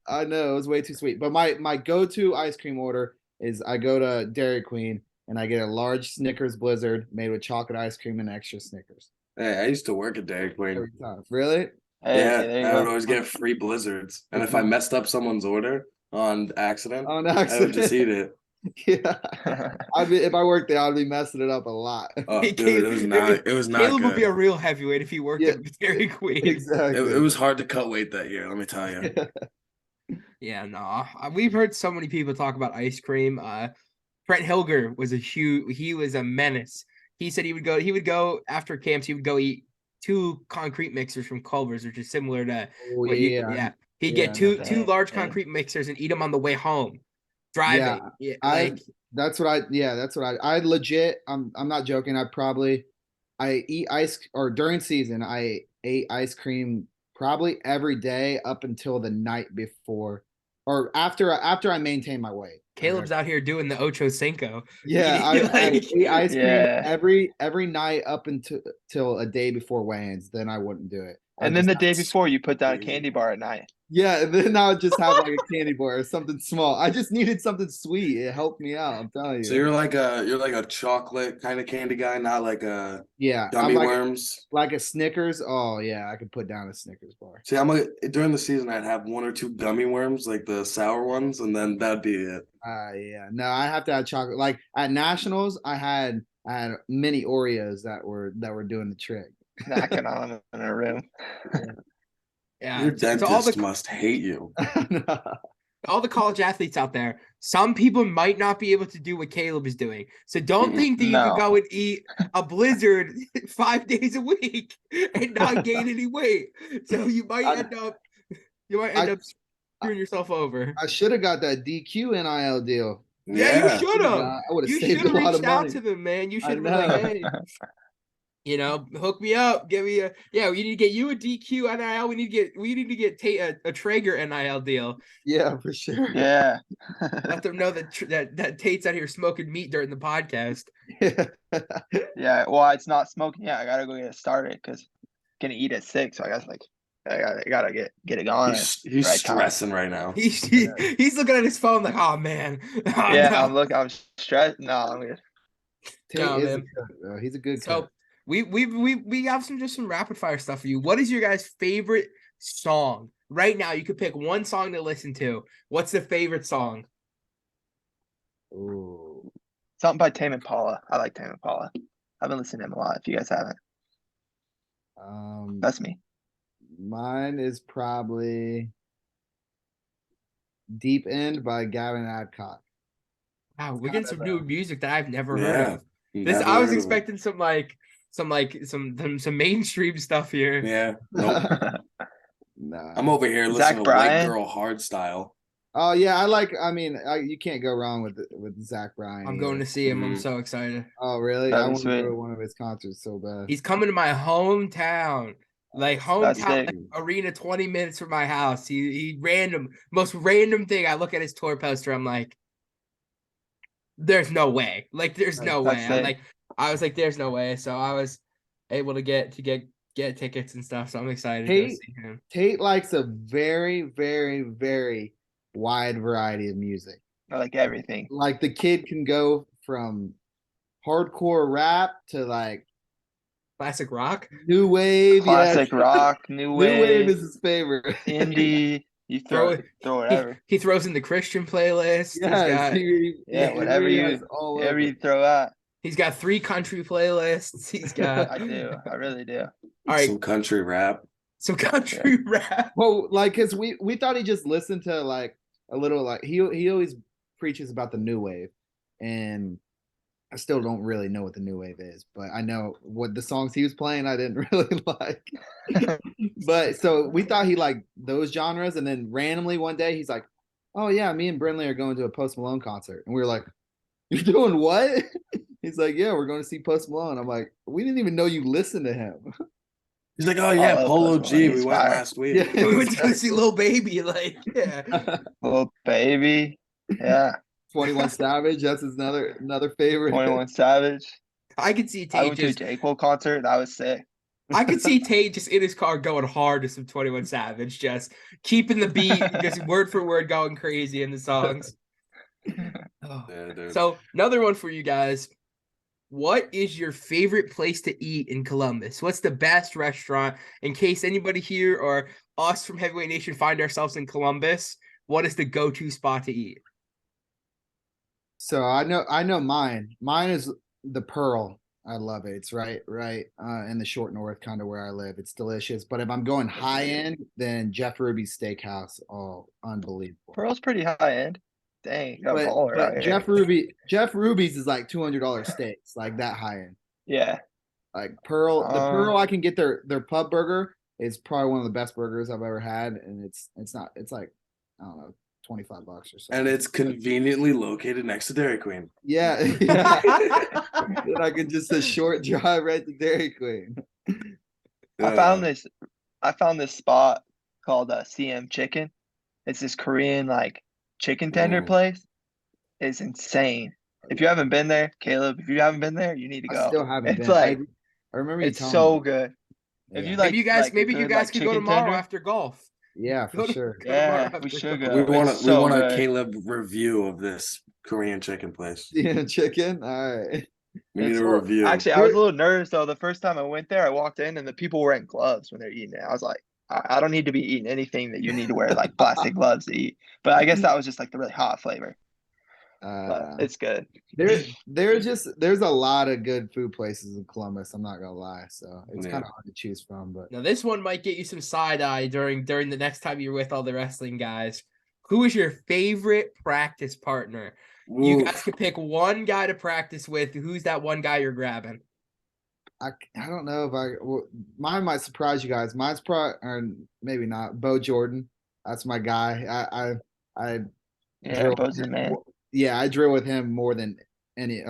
I know it was way too sweet. But my go-to ice cream order is I go to Dairy Queen and I get a large Snickers Blizzard made with chocolate ice cream and extra Snickers Hey, I used to work at Dairy Queen. every time. Really? Hey, Yeah, there you I would go. always get free blizzards. And if I messed up someone's order on accident, On I would just accident. eat it. Yeah. If I worked there, I'd be messing it up a lot. Oh, dude, Caleb- it was not Caleb would be a good. real heavyweight if he worked Yeah, at Dairy Queen. Exactly. It was hard to cut weight that year, let me tell you. Yeah, no. We've heard so many people talk about ice cream. Trent Hilger was he was a menace. He said he would go after camps, he would go eat 2 concrete mixers from Culver's, which is similar to Oh what yeah. He'd Yeah, get two no, two large yeah. concrete mixers and eat them on the way home. Driving. Yeah, That's what I legit, I'm not joking. I eat during season, I ate ice cream probably every day up until the night before or after I maintain my weight. Caleb's out here doing the Ocho Cinco. Yeah, I Like- ate ice cream Yeah. every night up until a day before weigh-ins. Then I wouldn't do it. And then the day before, you put down a candy bar at night. Yeah, and then I would just have like a candy bar or something small. I just needed something sweet. It helped me out. I'm telling you. So you're like a chocolate kind of candy guy, not like a Yeah, gummy I'm like worms. like a Snickers. Oh yeah, I could put down a Snickers bar. See, during the season I'd have 1 or 2 gummy worms, like the sour ones, and then that'd be it. Yeah. No, I have to have chocolate. Like at nationals, I had mini Oreos that were doing the trick. Snacking on them in a room. Yeah, Your to dentist must hate you. all the college athletes out there, some people might not be able to do what Caleb is doing. So don't think that you No. can go and eat a blizzard 5 days a week and not gain any weight. So you might end up screwing yourself over. I should have got that DQ NIL deal. Yeah, you should have. I would have You saved should a have lot reached of out money. to them, man. You I should have been like, know. hey, hook me up. Give me we need to get you a DQ NIL. We need to get Tate a Traeger NIL deal. Yeah, for sure. Yeah. Let them know that Tate's out here smoking meat during the podcast. Yeah. Well, it's not smoking. Yeah, I gotta go get it started because gonna eat at 6. So I gotta get it going. He's right time. stressing right now. He's looking at his phone like, oh man. Oh, Yeah, no. I'm stressed. No, I'm good. Tate No, is a man. cook, though. He's a good So cook. we have some rapid fire stuff for you. What is your guys' favorite song? Right now, you could pick one song to listen to. What's the favorite song? Ooh. Something by Tame Impala. I like Tame Impala. I've been listening to him a lot. If you guys haven't, that's me. Mine is probably Deep End by Gavin Adcock. Wow, we're getting some new music that I've never heard Yeah. of. Never I was heard of it. expecting some mainstream stuff here. Yeah. Nope. Nah. I'm over here Zach listening to White Bryan? Girl Hard Style. Oh yeah, you can't go wrong with Zach Bryan. I'm going to see him. I'm Mhm. so excited. Oh really? That'd I be want to go sweet. to one of his concerts so bad. He's coming to my hometown. Like That's hometown sick. arena 20 minutes from my house. He most random thing. I look at his tour poster. I'm like, there's no way. Like, there's no way. That's I was like, there's no way. So I was able to get tickets and stuff. So I'm excited to go see him. Tate likes a very, very, very wide variety of music. I like everything. Like the kid can go from hardcore rap to like Classic rock. new wave. Classic yeah. rock, new New wave wave, is his favorite. indie. You Throw throw whatever. He throws in the Christian playlist. Yes, Yeah, whatever he you has all Whatever over. you throw out. He's got 3 country playlists. He's got I do. I really do. all right, Some country rap. some country rap. Well, like, cause we thought he just listened to like a little, like he always preaches about the new wave, and I still don't really know what the new wave is, but I know what the songs he was playing I didn't really like. But so we thought he liked those genres, and then randomly one day he's like, "Oh yeah, me and Brinley are going to a Post Malone concert," and we were like, "You're doing what?" He's like, "Yeah, we're going to see Post Malone." I'm like, "We didn't even know you listened to him." He's like, oh yeah, Oh, Polo Post G. Malone, We he's went fire. last week. Yeah. We went to go see Lil Baby, like, yeah. Little baby. Yeah. 21 Savage, that's his another favorite. 21 Savage. I could see I Tate went to a just J. Cole concert. That was sick. I could see Tate just in his car going hard to some 21 Savage, just keeping the beat, just word for word going crazy in the songs. Oh. Yeah, dude. So another one for you guys. What is your favorite place to eat in Columbus? What's the best restaurant? In case anybody here or us from Heavyweight Nation find ourselves in Columbus, what is the go-to spot to eat? So I know mine. Mine is the Pearl. I love it. It's right in the short north, kind of where I live. It's delicious. But if I'm going high end, then Jeff Ruby's Steakhouse. Oh, unbelievable. Pearl's pretty high end. Dang, you got a baller But out here. Jeff Ruby's is like $200 steaks, like that high end. Yeah. Like the Pearl, I can get their pub burger is probably one of the best burgers I've ever had, and it's like, I don't know, $25 or something. And it's conveniently located next to Dairy Queen. Yeah. Then I can just a short drive right to Dairy Queen. I found this spot called CM Chicken. It's this Korean like chicken tender Ooh. place. It's insane. If you haven't been there, Caleb, if you haven't been there, you need to go. I still haven't It's been. like I remember you it's telling so me. good. If Yeah. you like, Maybe you guys could go chicken tomorrow tender, after golf. Yeah, for sure. Go tomorrow Yeah, after we should golf. go. We want It's we so want a good. Caleb review of this Korean chicken place. Yeah, chicken. All right. We need It's a cool. review. Actually, I was a little nervous though. The first time I went there, I walked in and the people were wearing gloves when they're eating it. I was like, I don't need to be eating anything that you need to wear like plastic gloves to eat. But I guess that was just like the really hot flavor. But it's good. There's a lot of good food places in Columbus. I'm not gonna lie, so it's Yeah. kind of hard to choose from. But Now this one might get you some side eye during the next time you're with all the wrestling guys. Who is your favorite practice partner? You guys could pick one guy to practice with. Who's that one guy you're grabbing? I don't know if mine might surprise you guys. Mine's probably, or maybe not. Bo Jordan. That's my guy. I Yeah, drill Bo's the him man. more- yeah, I drill with him more than any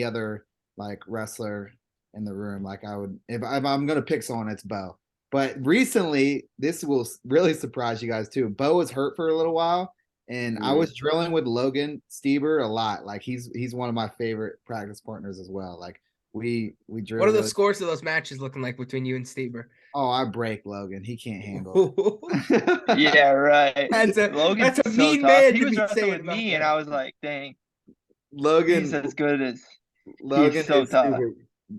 other like wrestler in the room. Like I would, if I'm gonna pick someone, it's Bo. But recently, this will really surprise you guys too. Bo was hurt for a little while, and I was drilling with Logan Stieber a lot. Like he's one of my favorite practice partners as well. Like we drill. What are the really- scores of those matches looking like between you and Stieber? Oh, I break Logan. He can't handle it. Yeah, right. That's a Logan's that's a so mean tough. man He to was be wrestling saying with about me, that. and I was like, dang, Logan he's as good as Logan so is tough.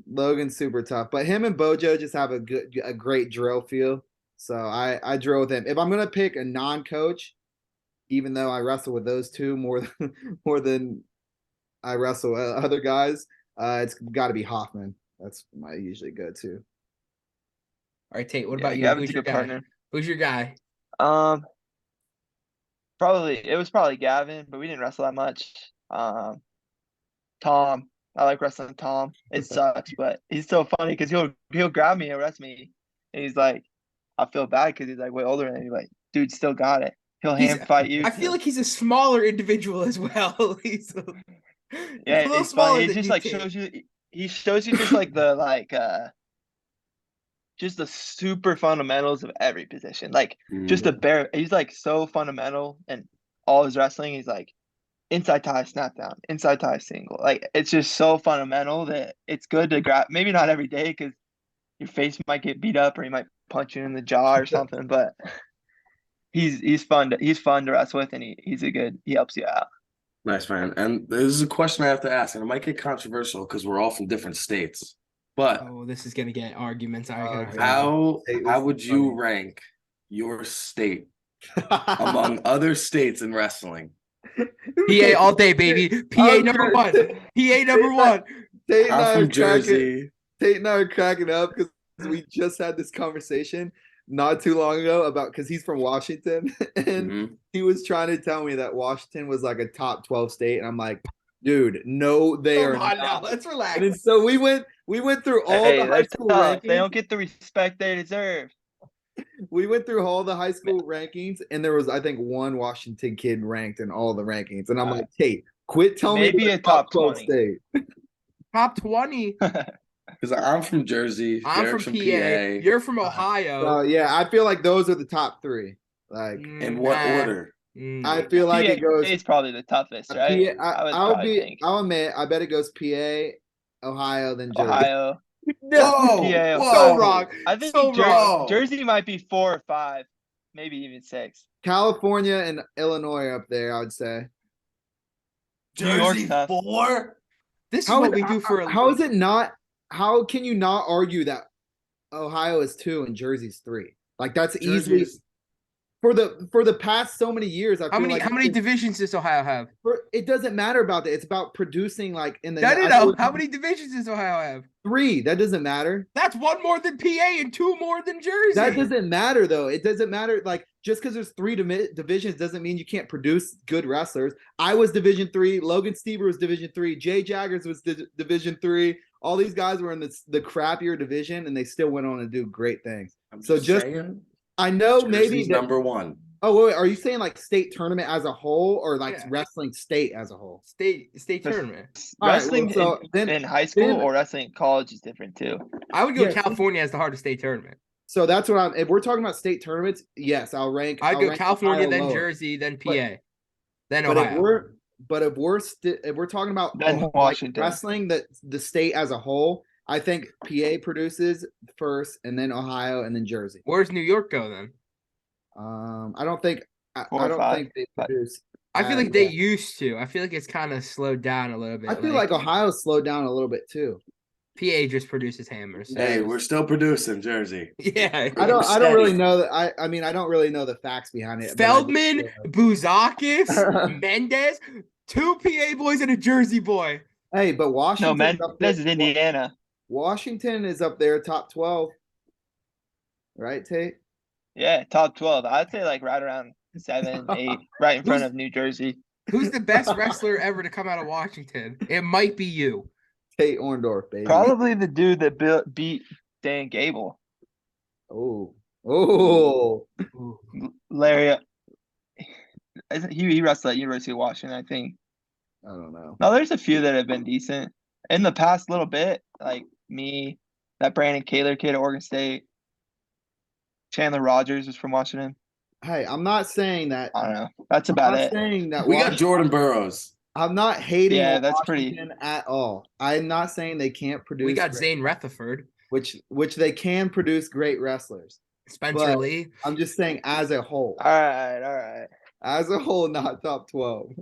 Logan's super tough, but him and Bojo just have a great drill feel. So I drill with him. If I'm gonna pick a non-coach, even though I wrestle with those two more than I wrestle with other guys, it's got to be Hoffman. That's my usually go-to. All right, Tate. What Yeah, about you? Gavin's Who's a your good guy? partner. Who's your guy? It was probably Gavin, but we didn't wrestle that much. Tom, I like wrestling Tom. It sucks, but he's so funny because he'll grab me and wrestle me, and he's like, I feel bad because he's like way older than me. Like, dude, still got it. He'll hand fight you. I feel like he's a smaller individual as well. He's a yeah, little it's smaller funny. He than just you, like Tate. shows you. He shows you just like the just the super fundamentals of every position. Like just the bare. He's like so fundamental and all his wrestling. He's like inside tie snap down, inside tie single. Like it's just so fundamental that it's good to grab. Maybe not every day because your face might get beat up or he might punch you in the jaw or something. But he's fun to wrestle with, and he helps you out. Nice, man. And this is a question I have to ask, and it might get controversial because we're all from different states. But Oh, this is gonna get arguments. how would you rank your state among other states in wrestling? PA all day, baby. PA number one. PA number one. Tate and I'm I from are cracking. Jersey. Tate and I are cracking up because we just had this conversation not too long ago about because he's from Washington and Mhm. he was trying to tell me that Washington was like a top 12 state, and I'm like, dude, no, they are Come on now, not. let's relax. And then, so we went through all Hey, the high they're school tough. They rankings. don't get the respect they deserve. We went through all the high school rankings, and there was, I think, one Washington kid ranked in all the rankings. And I'm like, Tate, quit telling me Maybe they're a top 12 20. state. Top 20. Because I'm from Jersey. I'm Derek's from PA. You're from Ohio. Yeah, I feel like those are the top three. Like, In what Nah. order? I feel like it goes. It's probably the toughest, PA, right? I'll admit, I bet it goes PA, Ohio, then Jersey. Ohio. No, PA, whoa. so wrong. I think So wrong. Jersey might be 4 or 5, maybe even 6. California and Illinois up there, I would say. New York's Jersey tough. 4? This is what we do for a How is it not? How can you not argue that Ohio is 2 and Jersey's 3? Like that's easily Jersey's- for the past so many years. I how feel many like divisions does Ohio have? it doesn't matter about that. It's about producing like in the. No. How many divisions does Ohio have? 3. That doesn't matter. That's 1 more than PA and 2 more than Jersey. That doesn't matter though. It doesn't matter. Like just because there's 3 divisions doesn't mean you can't produce good wrestlers. I was Division 3. Logan Stever was Division 3. Jay Jaggers was Division 3. All these guys were in the crappier division, and they still went on to do great things. So just saying, I know Jersey's maybe number 1. Oh wait, are you saying like state tournament as a whole, or like Yeah. wrestling state as a whole? State tournament. All right, Wrestling well, so in high school then- or wrestling in college is different too. I would go Yeah. California as the hardest state tournament. So that's what I'm. If we're talking about state tournaments, yes, I'll rank. I'd I'll go rank California, Ohio then lower. Jersey, then PA, then But Ohio. if we're talking about Then like Washington. wrestling, the state as a whole, I think PA produces first, and then Ohio, and then Jersey. Where's New York go then? I don't think. I 4 or don't 5, think they but- produce. I feel as- like they used to. I feel like it's kind of slowed down a little bit. I feel like Ohio's slowed down a little bit too. PA just produces hammers. Hey, we're still producing Jersey. Yeah. I don't Steady. really know that. I mean, I don't really know the facts behind it. but I just Feldman, feel like- Buzakis, Mendez, 2 PA boys and a Jersey boy. Hey, but No, Washington. man, this is Indiana. Washington is up there, top 12. Right, Tate? Yeah, top 12. I'd say like right around 7, 8, right in front of New Jersey. Who's the best wrestler ever to come out of Washington? It might be you. Tate Orndorff, baby. Probably the dude that beat Dan Gable. Oh. Larry. He wrestled at University of Washington, I think. I don't know. No, there's a few that have been decent in the past little bit. Like me, that Brandon Kaler kid at Oregon State. Chandler Rogers was from Washington. Hey, I'm not saying that. I don't know. That's I'm about not it. saying that. We got Jordan Burroughs. I'm not hating Yeah, on that's pretty- Washington at all. I'm not saying they can't produce. We got great- Zane Rutherford, which they can produce great wrestlers. Spencer But- Lee. I'm just saying as a whole. All right. As a whole, not top 12.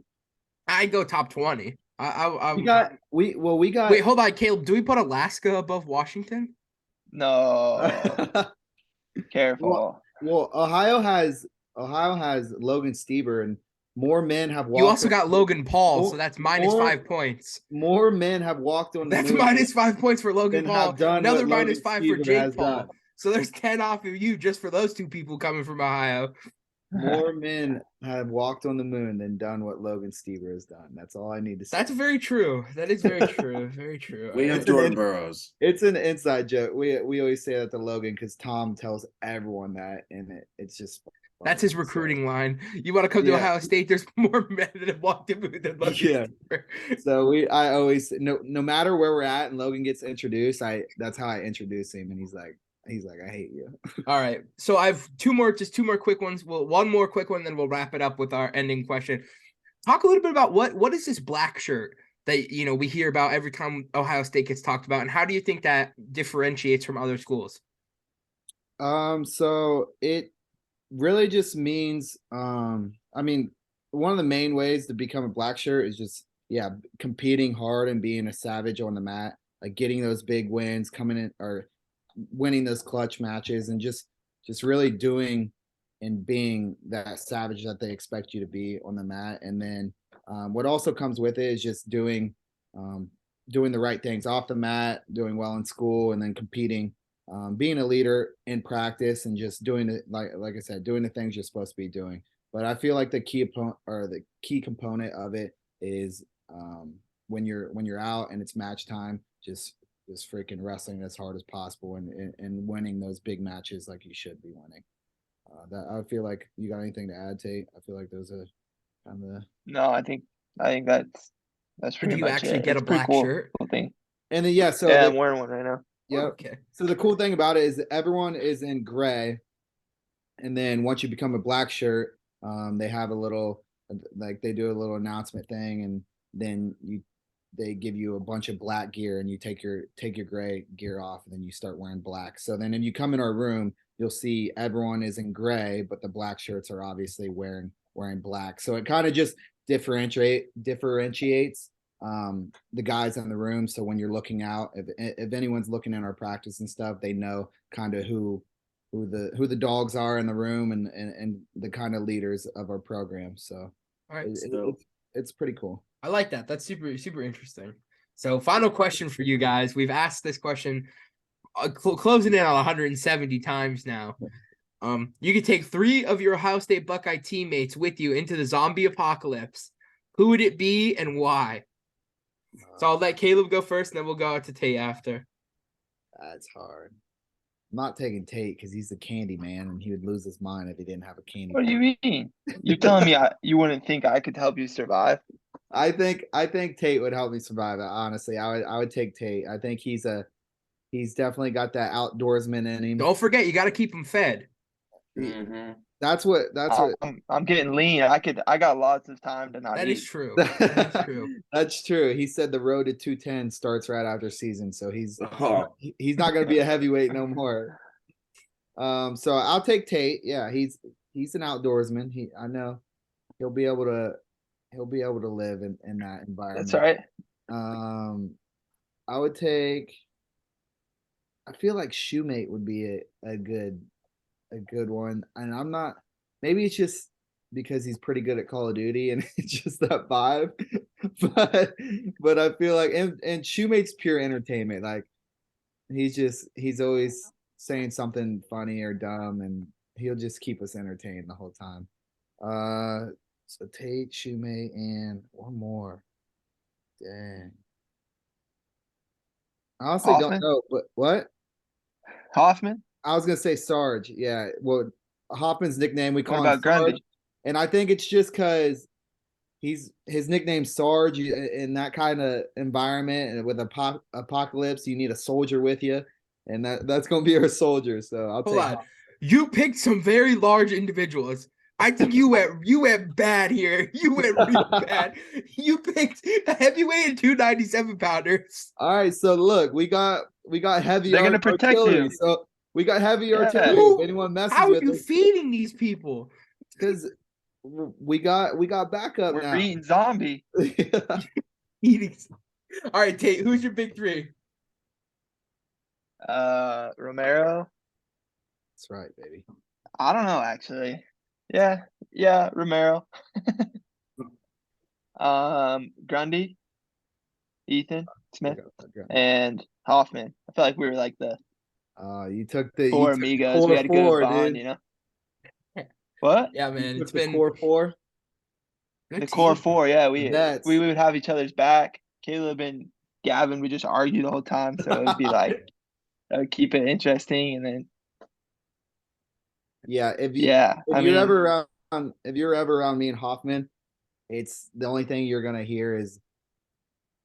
I'd go top 20. We got. Wait, hold on, Caleb. Do we put Alaska above Washington? No, careful. Well, Ohio has Logan Stever, and more men have walked. You also got Logan Paul, more- so that's minus more- 5 points. more men have walked on. The That's moon minus 5 points for Logan than Paul. have done Another what minus Logan 5 for Stever Jake has Paul. done. So there's 10 off of you just for those 2 people coming from Ohio. More men have walked on the moon than done what Logan Stever has done. That's all I need to say. That's very true. That is very true. Very true. We have It's an Jordan in- Burroughs. It's an inside joke. We always say that to Logan because Tom tells everyone that, and it's just. That's his funny, so- recruiting line. You want to come to Yeah. Ohio State? There's more men that have walked the moon than Logan Yeah. Stever. So I always no matter where we're at and Logan gets introduced, that's how I introduce him, and he's like I hate you. All right. So I've two more quick ones. Well, one more quick one, then we'll wrap it up with our ending question. Talk a little bit about what is this black shirt that we hear about every time Ohio State gets talked about, and how do you think that differentiates from other schools? So it really just means I mean, one of the main ways to become a black shirt is just competing hard and being a savage on the mat, like getting those big wins, coming in or winning those clutch matches, and just really doing and being that savage that they expect you to be on the mat. And then What also comes with it is just doing the right things off the mat, doing well in school, and then competing, being a leader in practice, and just doing it like I said, doing the things you're supposed to be doing. But I feel like the key component of it is when you're out and it's match time, just freaking wrestling as hard as possible and winning those big matches like you should be winning. That I feel like you got anything to add, Tate? I feel like those are kind of No, I think that's Did pretty you much actually it. get It's a pretty black cool, shirt? cool thing. and then so Yeah, I'm wearing one right now. Yep. Okay. So the cool thing about it is that everyone is in gray, and then once you become a black shirt, they have a little they do a little announcement thing, and then they give you a bunch of black gear, and you take your gray gear off, and then you start wearing black. So then if you come in our room, you'll see everyone is in gray, but the black shirts are obviously wearing black. So it kind of just differentiates the guys in the room. So when you're looking out, if anyone's looking at our practice and stuff, they know kind of who the dogs are in the room, and the kind of leaders of our program. So All right. it's pretty cool. I like that. That's super, super interesting. So final question for you guys. We've asked this question closing in on 170 times now. You could take 3 of your Ohio State Buckeye teammates with you into the zombie apocalypse. Who would it be and why? So I'll let Kaleb go first, and then we'll go out to Tate after. That's hard. I'm not taking Tate because he's the candy man, and he would lose his mind if he didn't have a candy. What do you mean? You telling me you wouldn't think I could help you survive? I think Tate would help me survive it. Honestly, I would take Tate. I think he's definitely got that outdoorsman in him. Don't forget, you got to keep him fed. Mm-hmm. That's what. I'm getting lean. I got lots of time to not That eat. is true. That is true. That's true. He said the road to 210 starts right after season, so he's Oh. he's not going to be a heavyweight no more. So I'll take Tate. Yeah, he's an outdoorsman. I know he'll be able to live in that environment. That's right. I would take. I feel like Shoemate would be a good one, and I'm not. Maybe it's just because he's pretty good at Call of Duty, and it's just that vibe. but I feel like and Shoemate's pure entertainment. Like he's always saying something funny or dumb, and he'll just keep us entertained the whole time. So Tate, Shoemate, and one more. Dang. I honestly don't know, but what? Hoffman? I was gonna say Sarge. Yeah. Well, Hoffman's nickname we What call him about Sarge, Grundy? and I think it's just because his nickname's Sarge. In that kind of environment and with apocalypse, you need a soldier with you, and that's gonna be our soldier. So I'll Hold take. on. You picked some very large individuals. I think you went bad here. You went real bad. You picked a heavyweight and 297 pounders. All right, so look, we got heavy. They're gonna protect artillery, you. So we got heavy Yeah. artillery. If anyone messes How are with you us, feeding these people? because we got backup We're now. eating zombie. Eating. All right, Tate, who's your big 3? Romero. That's right, baby. I don't know actually. Yeah, Romero. Grundy, Ethan Smith, and Hoffman. I feel like we were like the You took the 4 you took the amigos. core We had a good four, bond, dude. you know. What? Yeah, man. You It's took the been core 4. good The core team. 4, yeah. That's- We would have each other's back. Caleb and Gavin would just argue the whole time, so it would be like that would keep it interesting. And then Yeah, if you're ever around me and Hoffman, it's the only thing you're gonna hear is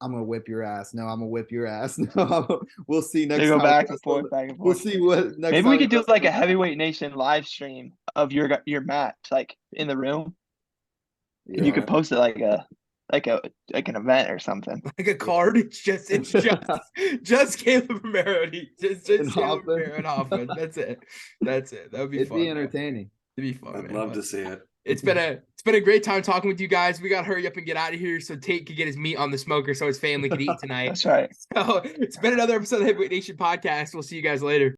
I'm gonna whip your ass. No, I'm gonna whip your ass. No, we'll see next they go time. back and forth, back and We'll forth. see what next. Maybe we time could do like a Heavyweight Nation live stream of your match, like in the room. And you could post it like an event or something. Like a card. It's just Caleb Romero. Just And Caleb Hoffman. Romero and Hoffman. That's it. That would be It'd fun. be man. entertaining. It'd be fun. I'd man. love But to see it. It's been a great time talking with you guys. We gotta hurry up and get out of here so Tate could get his meat on the smoker so his family could eat tonight. That's right. So it's been another episode of the Heavyweight Nation podcast. We'll see you guys later.